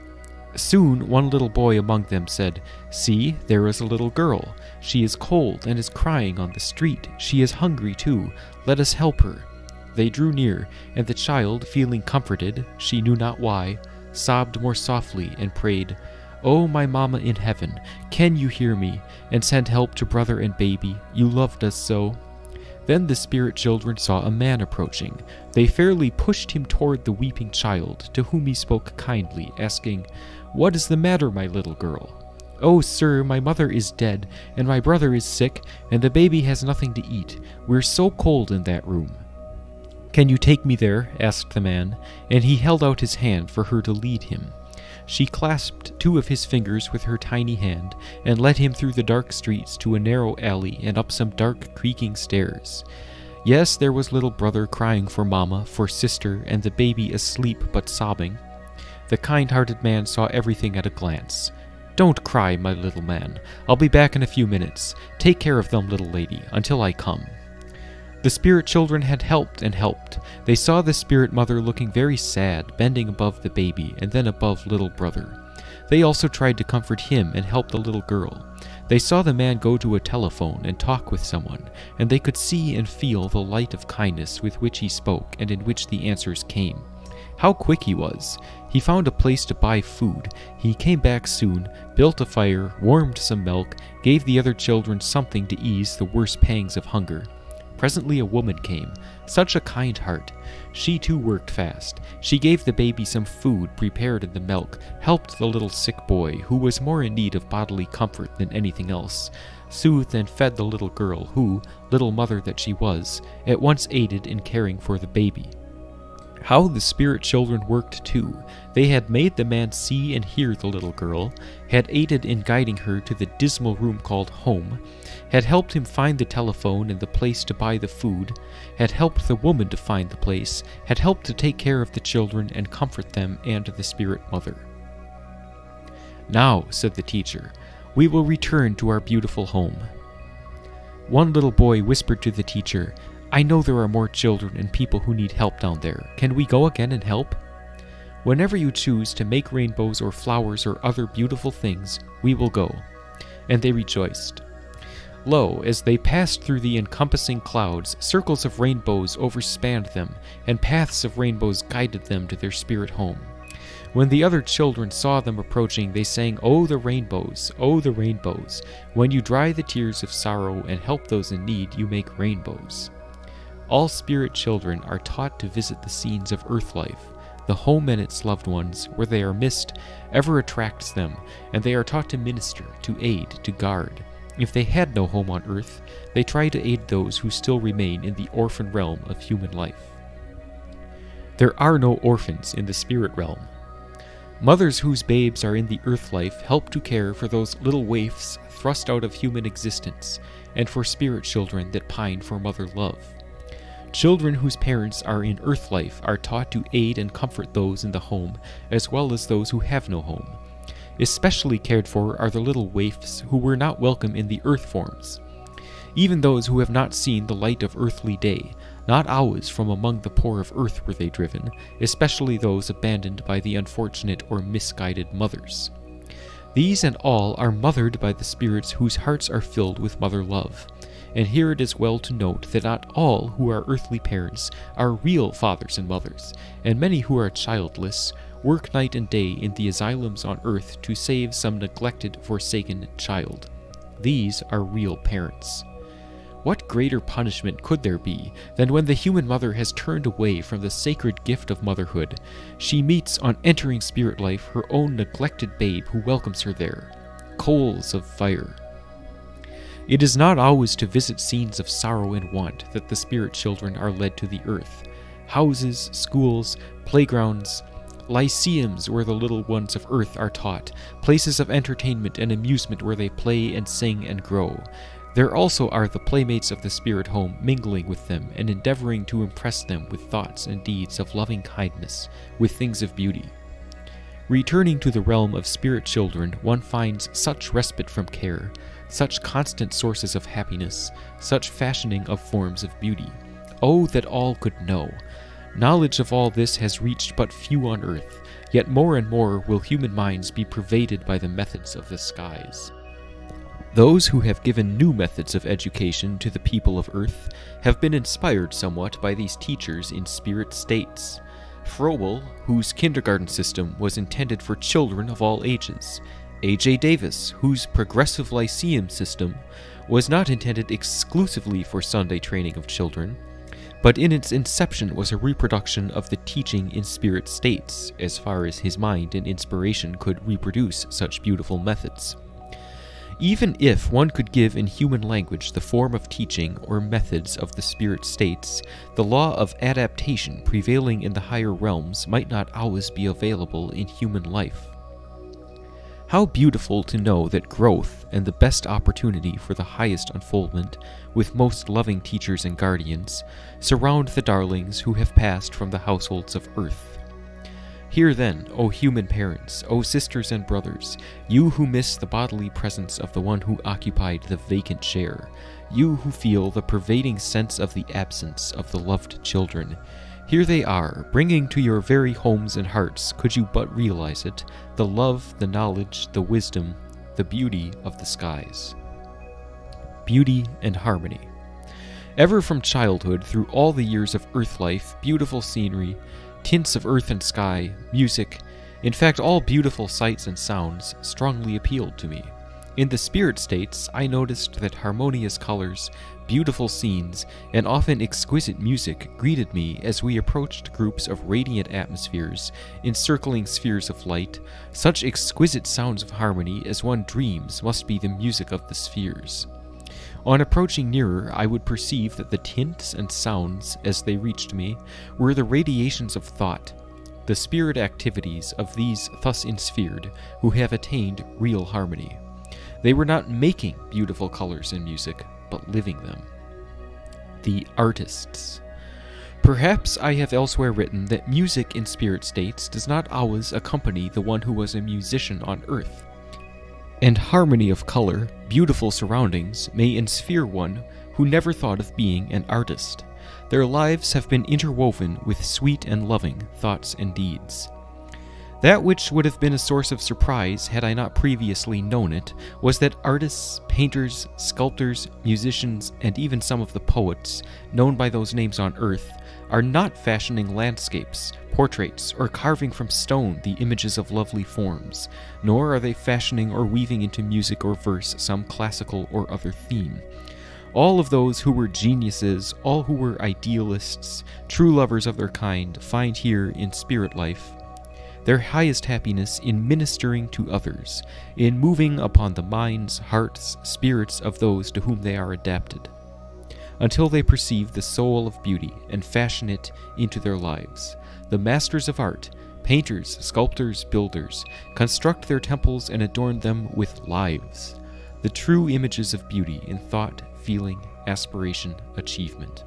Soon one little boy among them said, See, there is a little girl. She is cold and is crying on the street. She is hungry too. Let us help her. They drew near, and the child, feeling comforted, she knew not why, sobbed more softly and prayed, Oh, my mamma in heaven, can you hear me, and send help to brother and baby? You loved us so. Then the spirit children saw a man approaching. They fairly pushed him toward the weeping child, to whom he spoke kindly, asking, What is the matter, my little girl? Oh, sir, my mother is dead, and my brother is sick, and the baby has nothing to eat. We're so cold in that room. Can you take me there? Asked the man, and he held out his hand for her to lead him. She clasped 2 of his fingers with her tiny hand, and led him through the dark streets to a narrow alley and up some dark, creaking stairs. Yes, there was little brother crying for mamma, for sister, and the baby asleep but sobbing. The kind-hearted man saw everything at a glance. Don't cry, my little man. I'll be back in a few minutes. Take care of them, little lady, until I come. The spirit children had helped and helped. They saw the spirit mother looking very sad, bending above the baby and then above little brother. They also tried to comfort him and help the little girl. They saw the man go to a telephone and talk with someone, and they could see and feel the light of kindness with which he spoke and in which the answers came. How quick he was! He found a place to buy food. He came back soon, built a fire, warmed some milk, gave the other children something to ease the worst pangs of hunger. Presently a woman came, such a kind heart. She too worked fast. She gave the baby some food prepared in the milk, helped the little sick boy, who was more in need of bodily comfort than anything else, soothed and fed the little girl, who, little mother that she was, at once aided in caring for the baby. How the spirit children worked too. They had made the man see and hear the little girl, had aided in guiding her to the dismal room called home, had helped him find the telephone and the place to buy the food, had helped the woman to find the place, had helped to take care of the children and comfort them and the spirit mother. Now, said the teacher, we will return to our beautiful home. One little boy whispered to the teacher, I know there are more children and people who need help down there. Can we go again and help? Whenever you choose to make rainbows or flowers or other beautiful things, we will go. And they rejoiced. Lo, as they passed through the encompassing clouds, circles of rainbows overspanned them, and paths of rainbows guided them to their spirit home. When the other children saw them approaching, they sang, Oh, the rainbows, oh, the rainbows. When you dry the tears of sorrow and help those in need, you make rainbows. All spirit children are taught to visit the scenes of earth life. The home and its loved ones, where they are missed, ever attracts them, and they are taught to minister, to aid, to guard. If they had no home on earth, they try to aid those who still remain in the orphan realm of human life. There are no orphans in the spirit realm. Mothers whose babes are in the earth life help to care for those little waifs thrust out of human existence, and for spirit children that pine for mother love. Children whose parents are in earth life are taught to aid and comfort those in the home, as well as those who have no home. Especially cared for are the little waifs who were not welcome in the earth forms. Even those who have not seen the light of earthly day, not always from among the poor of earth were they driven, especially those abandoned by the unfortunate or misguided mothers. These and all are mothered by the spirits whose hearts are filled with mother love. And here it is well to note that not all who are earthly parents are real fathers and mothers, and many who are childless work night and day in the asylums on earth to save some neglected, forsaken child. These are real parents. What greater punishment could there be than when the human mother has turned away from the sacred gift of motherhood, she meets on entering spirit life her own neglected babe who welcomes her there, coals of fire. It is not always to visit scenes of sorrow and want that the spirit children are led to the earth. houses, schools, playgrounds, lyceums where the little ones of earth are taught, places of entertainment and amusement where they play and sing and grow. There also are the playmates of the spirit home, mingling with them and endeavoring to impress them with thoughts and deeds of loving kindness, with things of beauty. Returning to the realm of spirit children, one finds such respite from care, such constant sources of happiness, such fashioning of forms of beauty. Oh, that all could know! Knowledge of all this has reached but few on earth, yet more and more will human minds be pervaded by the methods of the skies. Those who have given new methods of education to the people of earth have been inspired somewhat by these teachers in spirit states. Frowell, whose kindergarten system was intended for children of all ages. A.J. Davis, whose progressive lyceum system was not intended exclusively for Sunday training of children, but in its inception was a reproduction of the teaching in spirit states, as far as his mind and inspiration could reproduce such beautiful methods. Even if one could give in human language the form of teaching or methods of the spirit states, the law of adaptation prevailing in the higher realms might not always be available in human life. How beautiful to know that growth and the best opportunity for the highest unfoldment, with most loving teachers and guardians, surround the darlings who have passed from the households of earth. Hear then, O human parents, O sisters and brothers, you who miss the bodily presence of the one who occupied the vacant chair, you who feel the pervading sense of the absence of the loved children. Here they are, bringing to your very homes and hearts, could you but realize it, the love, the knowledge, the wisdom, the beauty of the skies. Beauty and harmony. Ever from childhood through all the years of earth life, beautiful scenery, tints of earth and sky, music, in fact all beautiful sights and sounds, strongly appealed to me. In the spirit states, I noticed that harmonious colors, beautiful scenes, and often exquisite music greeted me as we approached groups of radiant atmospheres, encircling spheres of light, such exquisite sounds of harmony as one dreams must be the music of the spheres. On approaching nearer, I would perceive that the tints and sounds, as they reached me, were the radiations of thought, the spirit activities of these thus ensphered, who have attained real harmony. They were not making beautiful colors and music, but living them. The artists. Perhaps I have elsewhere written that music in spirit states does not always accompany the one who was a musician on earth. And harmony of color, beautiful surroundings, may ensphere one who never thought of being an artist. Their lives have been interwoven with sweet and loving thoughts and deeds. That which would have been a source of surprise had I not previously known it was that artists, painters, sculptors, musicians, and even some of the poets, known by those names on earth, are not fashioning landscapes, portraits, or carving from stone the images of lovely forms, nor are they fashioning or weaving into music or verse some classical or other theme. All of those who were geniuses, all who were idealists, true lovers of their kind, find here in spirit life their highest happiness in ministering to others, in moving upon the minds, hearts, spirits of those to whom they are adapted, until they perceive the soul of beauty and fashion it into their lives. The masters of art, painters, sculptors, builders, construct their temples and adorn them with lives, the true images of beauty in thought, feeling, aspiration, achievement.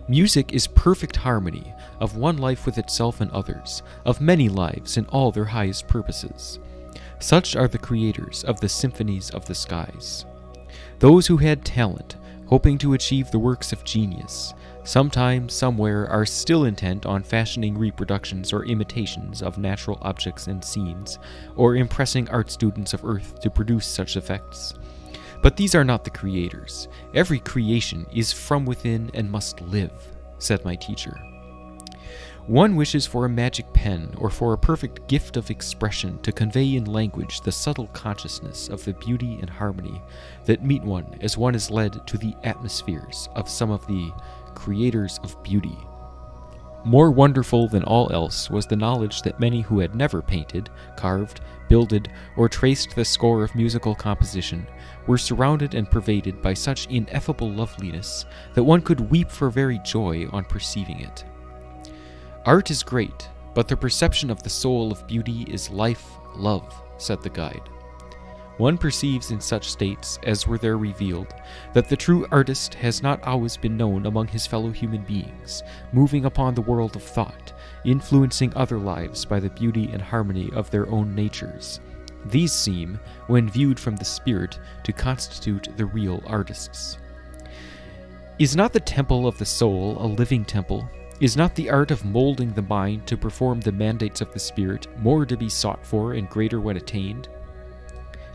Music is perfect harmony of one life with itself and others, of many lives in all their highest purposes. Such are the creators of the symphonies of the skies. Those who had talent, hoping to achieve the works of genius, sometime, somewhere, are still intent on fashioning reproductions or imitations of natural objects and scenes, or impressing art students of earth to produce such effects. But these are not the creators. Every creation is from within and must live, said my teacher. One wishes for a magic pen or for a perfect gift of expression to convey in language the subtle consciousness of the beauty and harmony that meet one as one is led to the atmospheres of some of the creators of beauty. More wonderful than all else was the knowledge that many who had never painted, carved, builded, or traced the score of musical composition were surrounded and pervaded by such ineffable loveliness that one could weep for very joy on perceiving it. Art is great, but the perception of the soul of beauty is life, love, said the guide. One perceives in such states as were there revealed that the true artist has not always been known among his fellow human beings, moving upon the world of thought, influencing other lives by the beauty and harmony of their own natures. These seem, when viewed from the spirit, to constitute the real artists. Is not the temple of the soul a living temple? Is not the art of molding the mind to perform the mandates of the spirit more to be sought for and greater when attained?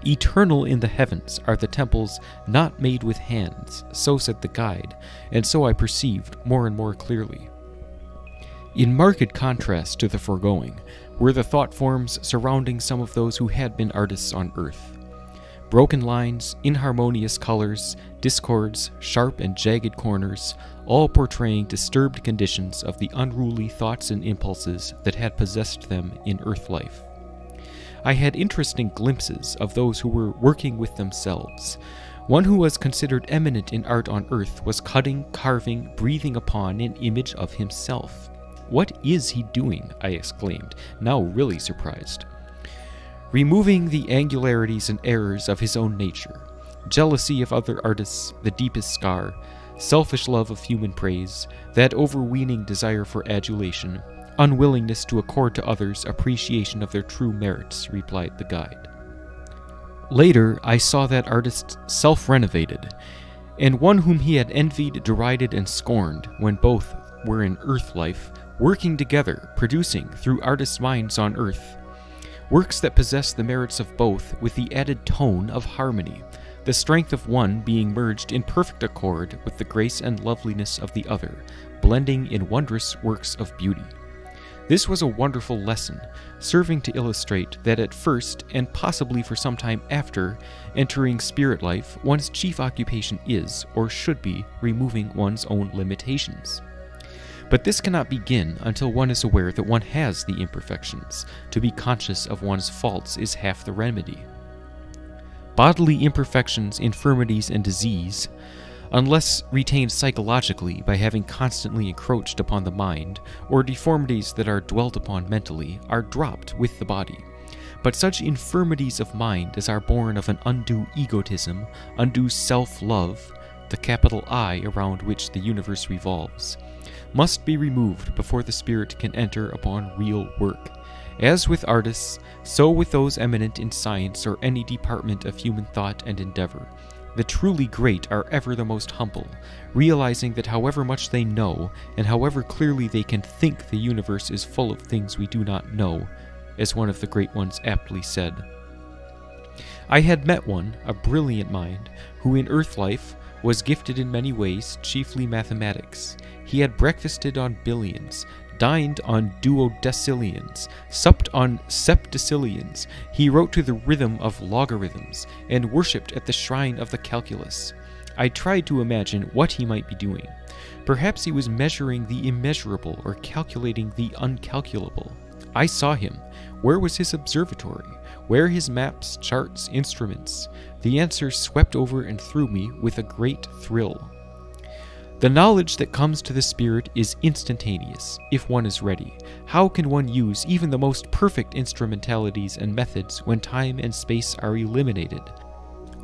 Eternal in the heavens are the temples not made with hands, so said the guide, and so I perceived more and more clearly. In marked contrast to the foregoing were the thought forms surrounding some of those who had been artists on earth. Broken lines, inharmonious colors, discords, sharp and jagged corners, all portraying disturbed conditions of the unruly thoughts and impulses that had possessed them in earth life. I had interesting glimpses of those who were working with themselves. One who was considered eminent in art on earth was cutting, carving, breathing upon an image of himself. "What is he doing?" I exclaimed, now really surprised. Removing the angularities and errors of his own nature, jealousy of other artists, the deepest scar, selfish love of human praise, that overweening desire for adulation, unwillingness to accord to others appreciation of their true merits, replied the guide. Later, I saw that artist self-renovated, and one whom he had envied, derided, and scorned when both were in earth life, working together, producing, through artists' minds on earth, works that possess the merits of both with the added tone of harmony, the strength of one being merged in perfect accord with the grace and loveliness of the other, blending in wondrous works of beauty. This was a wonderful lesson, serving to illustrate that at first, and possibly for some time after, entering spirit life, one's chief occupation is, or should be, removing one's own limitations. But this cannot begin until one is aware that one has the imperfections. To be conscious of one's faults is half the remedy. Bodily imperfections, infirmities, and disease, unless retained psychologically by having constantly encroached upon the mind, or deformities that are dwelt upon mentally, are dropped with the body. But such infirmities of mind as are born of an undue egotism, undue self-love, the capital I around which the universe revolves, must be removed before the spirit can enter upon real work. As with artists, so with those eminent in science or any department of human thought and endeavor. The truly great are ever the most humble, realizing that however much they know, and however clearly they can think the universe is full of things we do not know, as one of the great ones aptly said. I had met one, a brilliant mind, who in earth life was gifted in many ways, chiefly mathematics. He had breakfasted on billions, dined on duodecillions, supped on septicillions. He wrote to the rhythm of logarithms, and worshipped at the shrine of the calculus. I tried to imagine what he might be doing. Perhaps he was measuring the immeasurable or calculating the uncalculable. I saw him. Where was his observatory? Where his maps, charts, instruments? The answer swept over and through me with a great thrill. The knowledge that comes to the spirit is instantaneous, if one is ready. How can one use even the most perfect instrumentalities and methods when time and space are eliminated?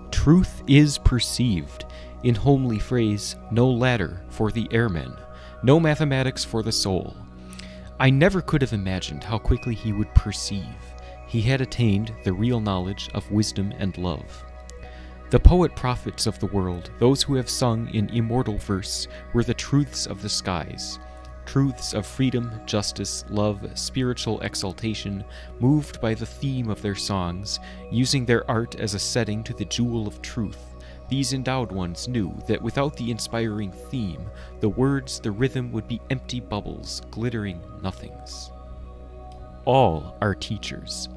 Truth is perceived. In homely phrase, no ladder for the airmen, no mathematics for the soul. I never could have imagined how quickly he would perceive. He had attained the real knowledge of wisdom and love. The poet-prophets of the world, those who have sung in immortal verse, were the truths of the skies. Truths of freedom, justice, love, spiritual exaltation, moved by the theme of their songs, using their art as a setting to the jewel of truth. These endowed ones knew that without the inspiring theme, the words, the rhythm would be empty bubbles, glittering nothings. All are teachers.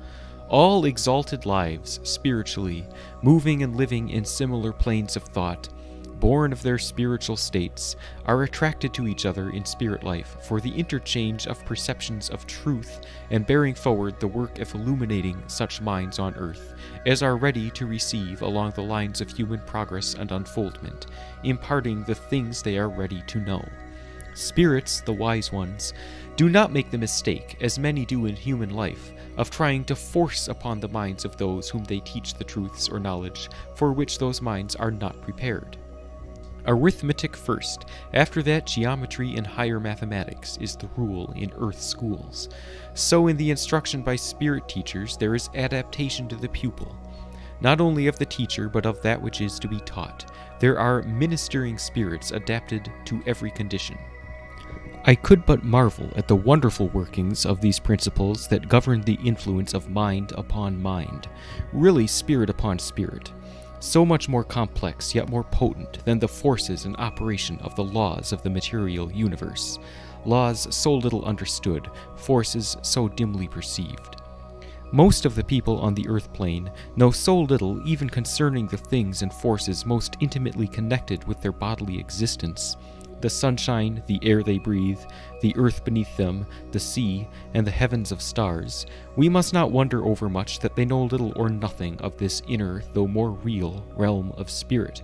All exalted lives, spiritually, moving and living in similar planes of thought, born of their spiritual states, are attracted to each other in spirit life for the interchange of perceptions of truth and bearing forward the work of illuminating such minds on earth as are ready to receive along the lines of human progress and unfoldment, imparting the things they are ready to know. Spirits, the wise ones, do not make the mistake, as many do in human life, of trying to force upon the minds of those whom they teach the truths or knowledge for which those minds are not prepared. Arithmetic first, after that geometry and higher mathematics is the rule in earth schools. So in the instruction by spirit teachers there is adaptation to the pupil, not only of the teacher but of that which is to be taught. There are ministering spirits adapted to every condition. I could but marvel at the wonderful workings of these principles that govern the influence of mind upon mind, really spirit upon spirit, so much more complex yet more potent than the forces and operation of the laws of the material universe, laws so little understood, forces so dimly perceived. Most of the people on the earth plane know so little even concerning the things and forces most intimately connected with their bodily existence, the sunshine, the air they breathe, the earth beneath them, the sea, and the heavens of stars. We must not wonder overmuch that they know little or nothing of this inner, though more real, realm of spirit.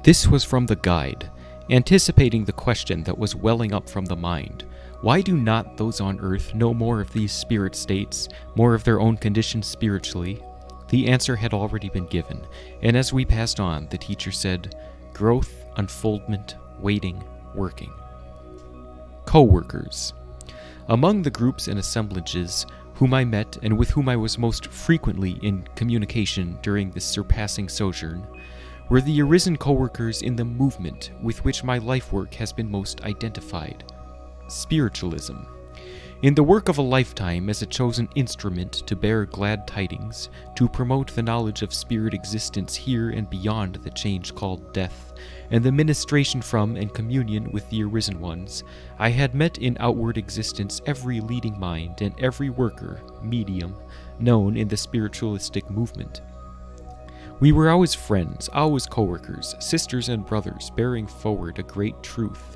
This was from the guide, anticipating the question that was welling up from the mind. Why do not those on earth know more of these spirit states, more of their own condition spiritually? The answer had already been given, and as we passed on, the teacher said, "Growth, unfoldment, waiting, working." Co-workers. Among the groups and assemblages whom I met and with whom I was most frequently in communication during this surpassing sojourn, were the arisen co-workers in the movement with which my life work has been most identified, spiritualism. In the work of a lifetime as a chosen instrument to bear glad tidings, to promote the knowledge of spirit existence here and beyond the change called death, and the ministration from and communion with the arisen ones, I had met in outward existence every leading mind and every worker, medium, known in the spiritualistic movement. We were always friends, always co-workers, sisters and brothers, bearing forward a great truth.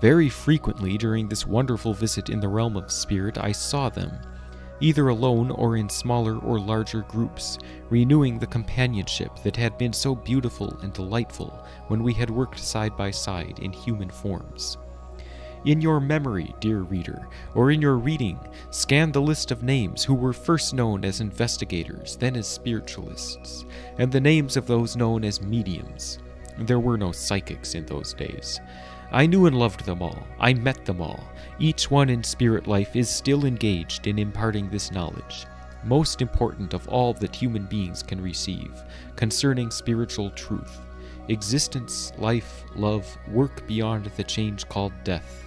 Very frequently during this wonderful visit in the realm of spirit I saw them, either alone or in smaller or larger groups, renewing the companionship that had been so beautiful and delightful when we had worked side by side in human forms. In your memory, dear reader, or in your reading, scan the list of names who were first known as investigators, then as spiritualists, and the names of those known as mediums. There were no psychics in those days. I knew and loved them all. I met them all. Each one in spirit life is still engaged in imparting this knowledge, most important of all that human beings can receive, concerning spiritual truth, existence, life, love, work beyond the change called death.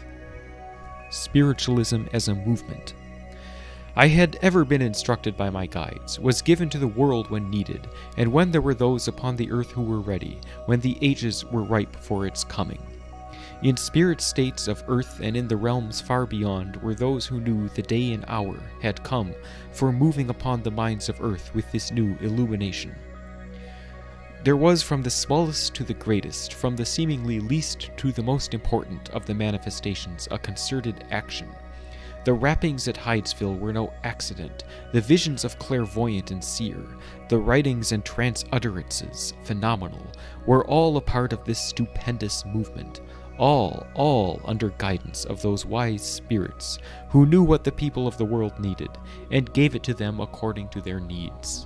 Spiritualism as a movement. I had ever been instructed by my guides, was given to the world when needed, and when there were those upon the earth who were ready, when the ages were ripe for its coming. In spirit states of earth and in the realms far beyond were those who knew the day and hour had come for moving upon the minds of earth with this new illumination. There was from the smallest to the greatest, from the seemingly least to the most important of the manifestations, a concerted action. The rappings at Hydesville were no accident, the visions of clairvoyant and seer, the writings and trance utterances, phenomenal, were all a part of this stupendous movement. All under guidance of those wise spirits who knew what the people of the world needed and gave it to them according to their needs.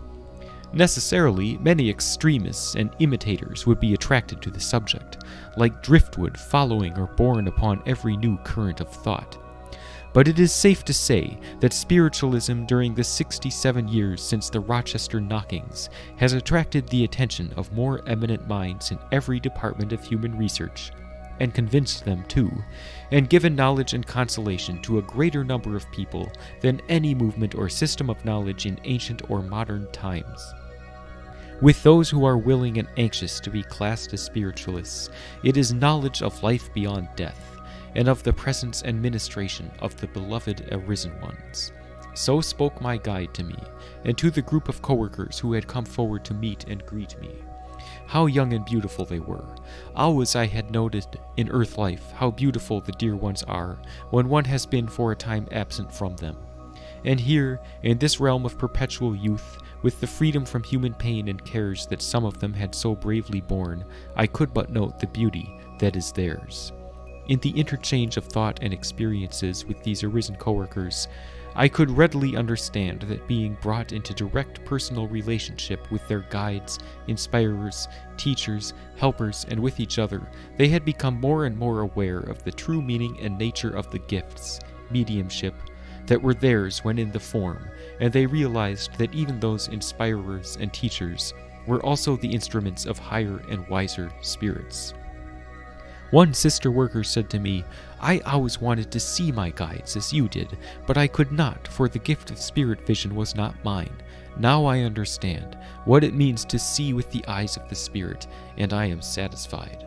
Necessarily, many extremists and imitators would be attracted to the subject, like driftwood following or borne upon every new current of thought. But it is safe to say that spiritualism during the 67 years since the Rochester knockings has attracted the attention of more eminent minds in every department of human research, and convinced them too, and given knowledge and consolation to a greater number of people than any movement or system of knowledge in ancient or modern times. With those who are willing and anxious to be classed as spiritualists, it is knowledge of life beyond death, and of the presence and ministration of the beloved arisen ones. So spoke my guide to me, and to the group of co-workers who had come forward to meet and greet me. How young and beautiful they were. Always I had noted in earth life how beautiful the dear ones are when one has been for a time absent from them. And here, in this realm of perpetual youth, with the freedom from human pain and cares that some of them had so bravely borne, I could but note the beauty that is theirs. In the interchange of thought and experiences with these arisen coworkers, I could readily understand that being brought into direct personal relationship with their guides, inspirers, teachers, helpers, and with each other, they had become more and more aware of the true meaning and nature of the gifts, mediumship, that were theirs when in the form, and they realized that even those inspirers and teachers were also the instruments of higher and wiser spirits. One sister worker said to me, "I always wanted to see my guides as you did, but I could not, for the gift of spirit vision was not mine. Now I understand what it means to see with the eyes of the spirit, and I am satisfied."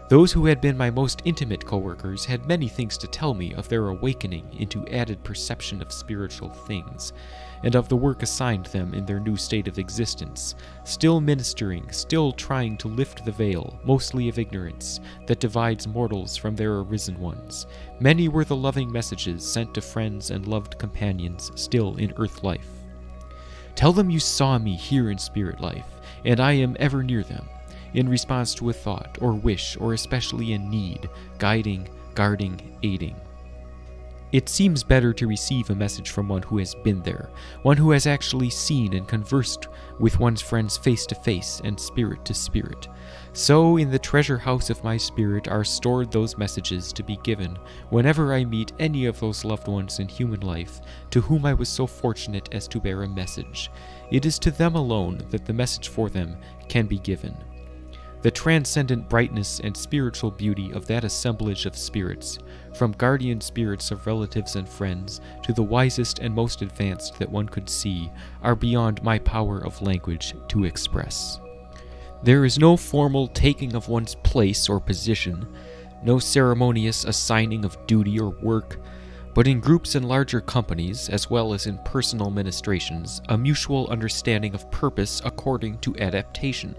Those who had been my most intimate coworkers had many things to tell me of their awakening into added perception of spiritual things, and of the work assigned them in their new state of existence, still ministering, still trying to lift the veil, mostly of ignorance, that divides mortals from their arisen ones. Many were the loving messages sent to friends and loved companions still in earth life. "Tell them you saw me here in spirit life, and I am ever near them, in response to a thought or wish, or especially in need, guiding, guarding, aiding." It seems better to receive a message from one who has been there, one who has actually seen and conversed with one's friends face to face and spirit to spirit. So in the treasure house of my spirit are stored those messages to be given whenever I meet any of those loved ones in human life to whom I was so fortunate as to bear a message. It is to them alone that the message for them can be given. The transcendent brightness and spiritual beauty of that assemblage of spirits, from guardian spirits of relatives and friends to the wisest and most advanced that one could see, are beyond my power of language to express. There is no formal taking of one's place or position, no ceremonious assigning of duty or work, but in groups and larger companies, as well as in personal ministrations, a mutual understanding of purpose according to adaptation.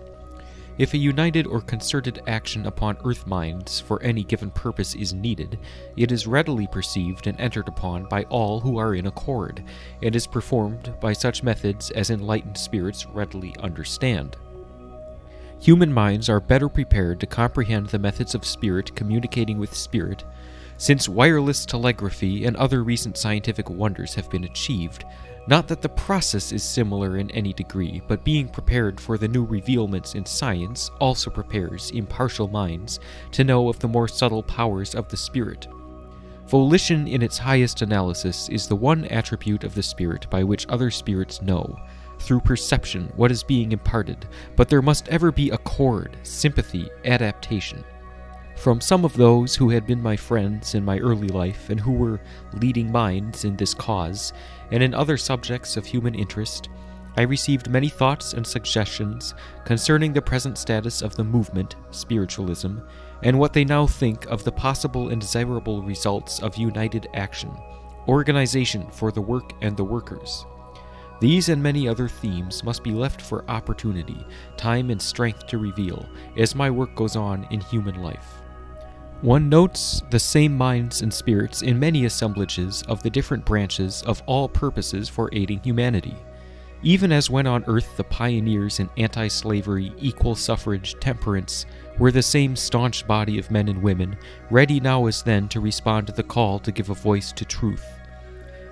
If a united or concerted action upon earth minds for any given purpose is needed, it is readily perceived and entered upon by all who are in accord, and is performed by such methods as enlightened spirits readily understand. Human minds are better prepared to comprehend the methods of spirit communicating with spirit, since wireless telegraphy and other recent scientific wonders have been achieved. Not that the process is similar in any degree, but being prepared for the new revealments in science also prepares impartial minds to know of the more subtle powers of the spirit. Volition in its highest analysis is the one attribute of the spirit by which other spirits know, through perception, what is being imparted, but there must ever be accord, sympathy, adaptation. From some of those who had been my friends in my early life and who were leading minds in this cause and in other subjects of human interest, I received many thoughts and suggestions concerning the present status of the movement, spiritualism, and what they now think of the possible and desirable results of united action, organization for the work and the workers. These and many other themes must be left for opportunity, time, and strength to reveal as my work goes on in human life. One notes the same minds and spirits in many assemblages of the different branches of all purposes for aiding humanity. Even as when on earth the pioneers in anti-slavery, equal suffrage, temperance were the same staunch body of men and women, ready now as then to respond to the call to give a voice to truth.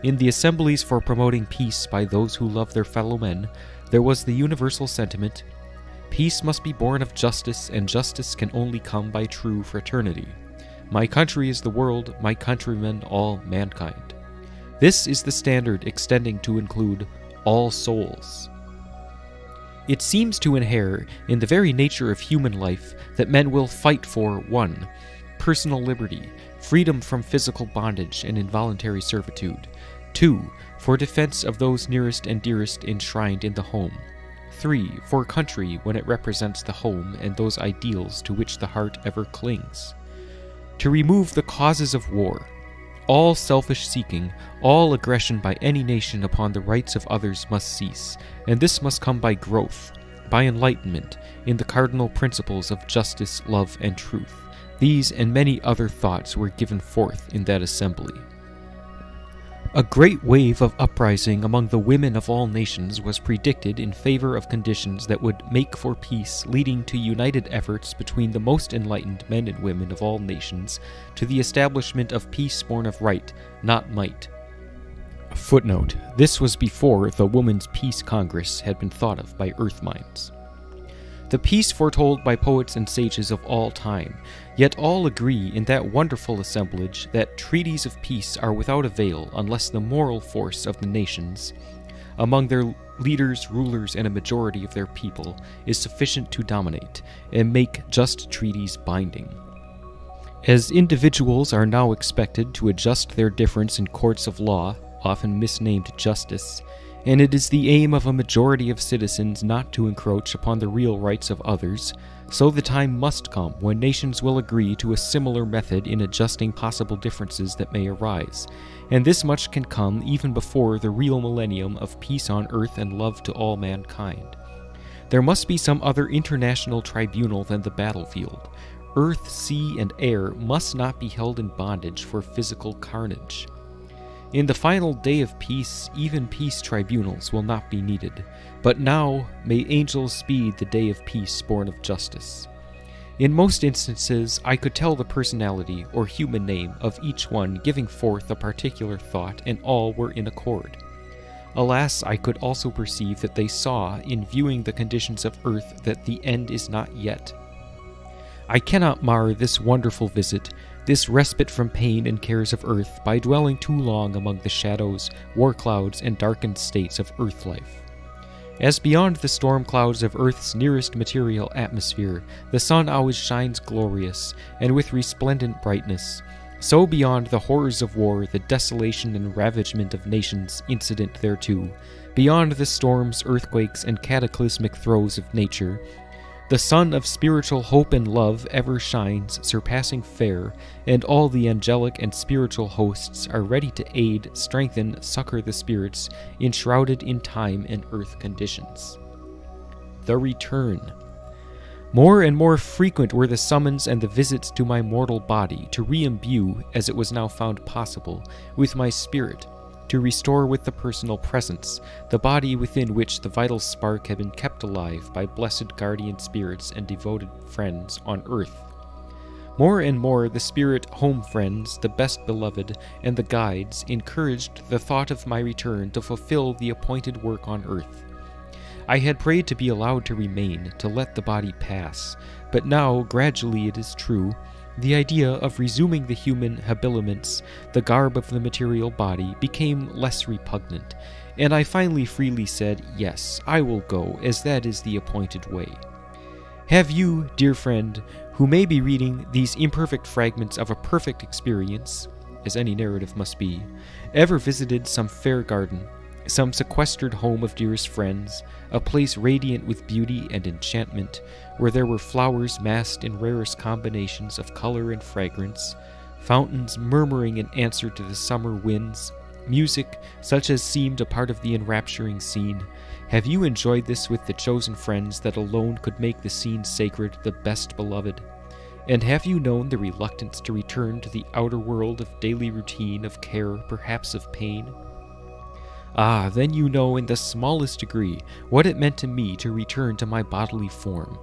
In the assemblies for promoting peace by those who love their fellow men, there was the universal sentiment, peace must be born of justice, and justice can only come by true fraternity. My country is the world, my countrymen all mankind. This is the standard extending to include all souls. It seems to inhere in the very nature of human life that men will fight for 1. Personal liberty, freedom from physical bondage and involuntary servitude. 2. For defense of those nearest and dearest enshrined in the home. 3. For country when it represents the home and those ideals to which the heart ever clings. To remove the causes of war. All selfish seeking, all aggression by any nation upon the rights of others must cease, and this must come by growth, by enlightenment in the cardinal principles of justice, love, and truth. These and many other thoughts were given forth in that assembly. A great wave of uprising among the women of all nations was predicted in favor of conditions that would make for peace, leading to united efforts between the most enlightened men and women of all nations to the establishment of peace born of right, not might. Footnote: this was before the Women's Peace Congress had been thought of by Earth minds. The peace foretold by poets and sages of all time, yet all agree in that wonderful assemblage that treaties of peace are without avail unless the moral force of the nations, among their leaders, rulers, and a majority of their people, is sufficient to dominate and make just treaties binding. As individuals are now expected to adjust their difference in courts of law, often misnamed justice, and it is the aim of a majority of citizens not to encroach upon the real rights of others, so the time must come when nations will agree to a similar method in adjusting possible differences that may arise, and this much can come even before the real millennium of peace on earth and love to all mankind. There must be some other international tribunal than the battlefield. Earth, sea, and air must not be held in bondage for physical carnage. In the final day of peace, even peace tribunals will not be needed, but now may angels speed the day of peace born of justice. In most instances, I could tell the personality or human name of each one giving forth a particular thought, and all were in accord. Alas, I could also perceive that they saw, in viewing the conditions of earth, that the end is not yet. I cannot mar this wonderful visit, this respite from pain and cares of earth, by dwelling too long among the shadows, war clouds, and darkened states of earth life. As beyond the storm clouds of earth's nearest material atmosphere, the sun always shines glorious, and with resplendent brightness, so beyond the horrors of war, the desolation and ravagement of nations incident thereto, beyond the storms, earthquakes, and cataclysmic throes of nature, the sun of spiritual hope and love ever shines, surpassing fair, and all the angelic and spiritual hosts are ready to aid, strengthen, succor the spirits enshrouded in time and earth conditions. The return. More and more frequent were the summons and the visits to my mortal body to re-imbue, as it was now found possible, with my spirit, to restore with the personal presence the body within which the vital spark had been kept alive by blessed guardian spirits and devoted friends on earth. More and more the spirit home friends, the best beloved, and the guides encouraged the thought of my return to fulfill the appointed work on earth. I had prayed to be allowed to remain, to let the body pass, but now, gradually it is true, the idea of resuming the human habiliments, the garb of the material body, became less repugnant, and I finally freely said, yes, I will go, as that is the appointed way. Have you, dear friend, who may be reading these imperfect fragments of a perfect experience, as any narrative must be, ever visited some fair garden, some sequestered home of dearest friends, a place radiant with beauty and enchantment, where there were flowers massed in rarest combinations of color and fragrance, fountains murmuring in answer to the summer winds, music such as seemed a part of the enrapturing scene? Have you enjoyed this with the chosen friends that alone could make the scene sacred, the best beloved? And have you known the reluctance to return to the outer world of daily routine, of care, perhaps of pain? Ah, then you know in the smallest degree what it meant to me to return to my bodily form.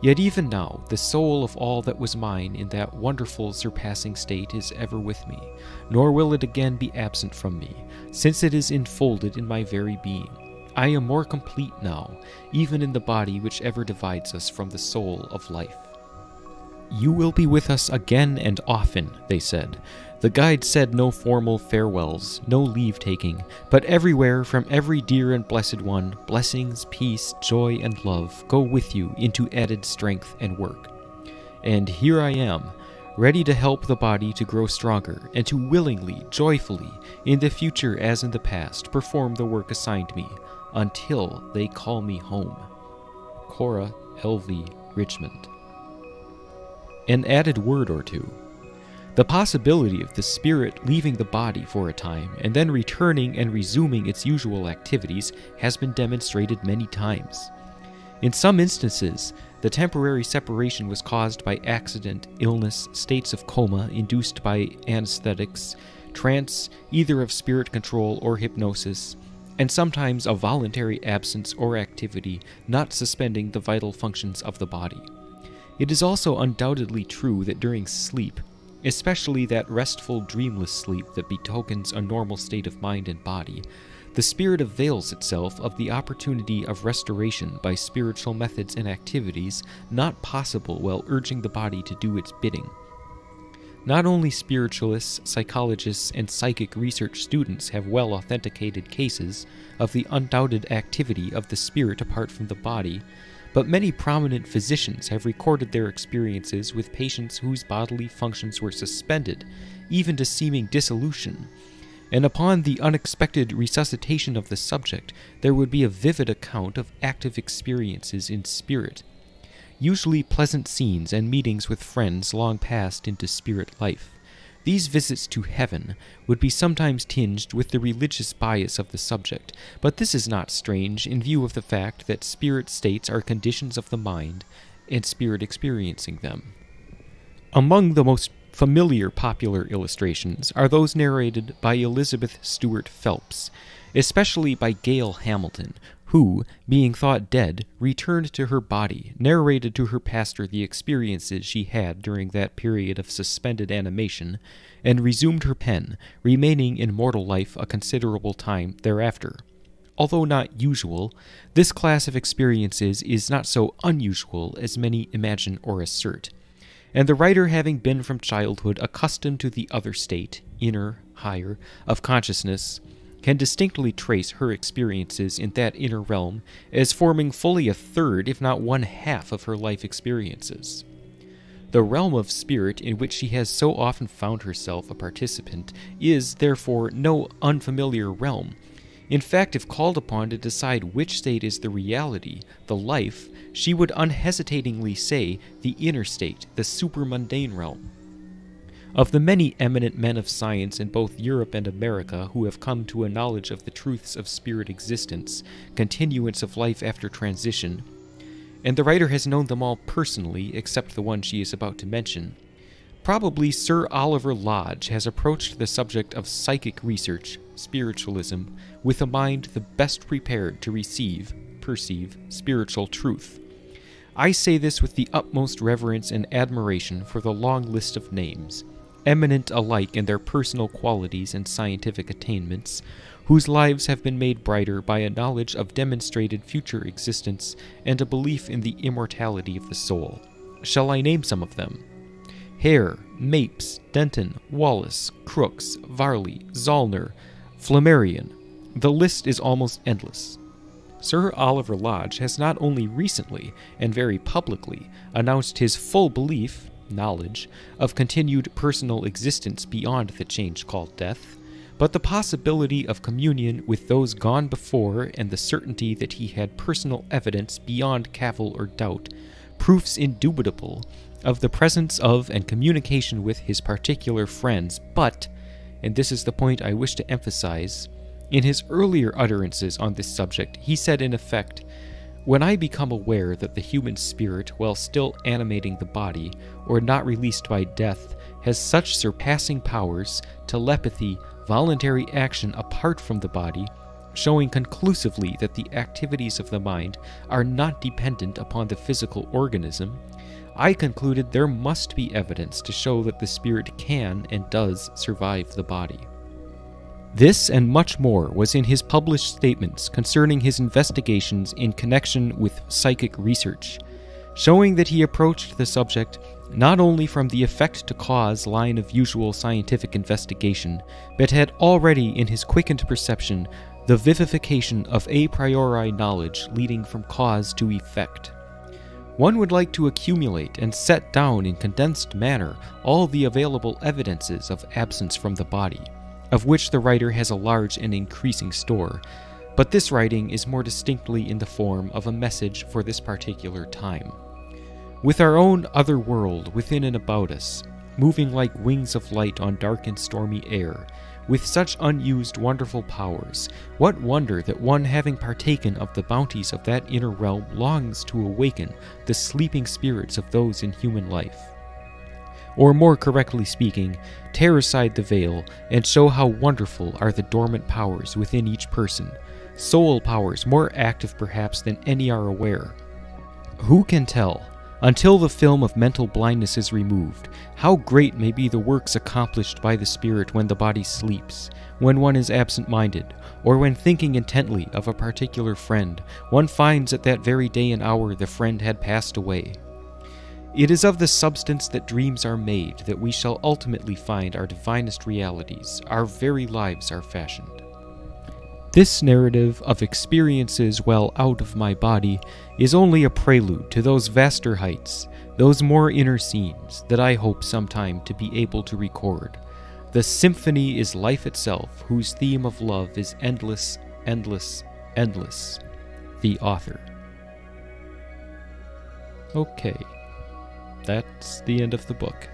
Yet even now, the soul of all that was mine in that wonderful surpassing state is ever with me, nor will it again be absent from me, since it is enfolded in my very being. I am more complete now, even in the body which ever divides us from the soul of life. You will be with us again and often, they said. The guide said no formal farewells, no leave-taking, but everywhere from every dear and blessed one, blessings, peace, joy, and love go with you into added strength and work. And here I am, ready to help the body to grow stronger, and to willingly, joyfully, in the future as in the past, perform the work assigned me, until they call me home. Cora L.V. Richmond. An added word or two. The possibility of the spirit leaving the body for a time and then returning and resuming its usual activities has been demonstrated many times. In some instances, the temporary separation was caused by accident, illness, states of coma induced by anesthetics, trance, either of spirit control or hypnosis, and sometimes a voluntary absence or activity not suspending the vital functions of the body. It is also undoubtedly true that during sleep, especially that restful, dreamless sleep that betokens a normal state of mind and body, the spirit avails itself of the opportunity of restoration by spiritual methods and activities not possible while urging the body to do its bidding. Not only spiritualists, psychologists, and psychic research students have well authenticated cases of the undoubted activity of the spirit apart from the body, but many prominent physicians have recorded their experiences with patients whose bodily functions were suspended, even to seeming dissolution. And upon the unexpected resuscitation of the subject, there would be a vivid account of active experiences in spirit, usually pleasant scenes and meetings with friends long passed into spirit life. These visits to heaven would be sometimes tinged with the religious bias of the subject, but this is not strange in view of the fact that spirit states are conditions of the mind and spirit experiencing them. Among the most familiar popular illustrations are those narrated by Elizabeth Stuart Phelps, especially by Gail Hamilton, who, being thought dead, returned to her body, narrated to her pastor the experiences she had during that period of suspended animation, and resumed her pen, remaining in mortal life a considerable time thereafter. Although not usual, this class of experiences is not so unusual as many imagine or assert, and the writer having been from childhood accustomed to the other state, inner, higher, of consciousness, can distinctly trace her experiences in that inner realm as forming fully a third, if not one half, of her life experiences. The realm of spirit in which she has so often found herself a participant is, therefore, no unfamiliar realm. In fact, if called upon to decide which state is the reality, the life, she would unhesitatingly say the inner state, the supermundane realm. Of the many eminent men of science in both Europe and America who have come to a knowledge of the truths of spirit existence, continuance of life after transition, and the writer has known them all personally except the one she is about to mention, probably Sir Oliver Lodge has approached the subject of psychic research, spiritualism, with a mind the best prepared to perceive spiritual truth. I say this with the utmost reverence and admiration for the long list of names, eminent alike in their personal qualities and scientific attainments, whose lives have been made brighter by a knowledge of demonstrated future existence and a belief in the immortality of the soul. Shall I name some of them? Hare, Mapes, Denton, Wallace, Crookes, Varley, Zollner, Flammarion. The list is almost endless. Sir Oliver Lodge has not only recently, and very publicly, announced his full belief, knowledge, of continued personal existence beyond the change called death, but the possibility of communion with those gone before and the certainty that he had personal evidence beyond cavil or doubt, proofs indubitable of the presence of and communication with his particular friends, but, and this is the point I wish to emphasize, in his earlier utterances on this subject, he said in effect, "When I become aware that the human spirit, while still animating the body, or not released by death, has such surpassing powers, telepathy, voluntary action apart from the body, showing conclusively that the activities of the mind are not dependent upon the physical organism, I concluded there must be evidence to show that the spirit can and does survive the body." This and much more was in his published statements concerning his investigations in connection with psychic research, showing that he approached the subject not only from the effect to cause line of usual scientific investigation, but had already in his quickened perception the vivification of a priori knowledge leading from cause to effect. One would like to accumulate and set down in condensed manner all the available evidences of absence from the body, of which the writer has a large and increasing store, but this writing is more distinctly in the form of a message for this particular time. With our own other world within and about us, moving like wings of light on dark and stormy air, With such unused wonderful powers, what wonder that one having partaken of the bounties of that inner realm longs to awaken the sleeping spirits of those in human life. Or more correctly speaking, tear aside the veil and show how wonderful are the dormant powers within each person, soul powers more active perhaps than any are aware. Who can tell, until the film of mental blindness is removed, how great may be the works accomplished by the spirit when the body sleeps, when one is absent-minded, or when thinking intently of a particular friend, one finds at that very day and hour the friend had passed away. It is of the substance that dreams are made that we shall ultimately find our divinest realities, our very lives are fashioned. This narrative of experiences while out of my body is only a prelude to those vaster heights, those more inner scenes that I hope sometime to be able to record. The symphony is life itself, whose theme of love is endless, endless, endless. The author. Okay, that's the end of the book.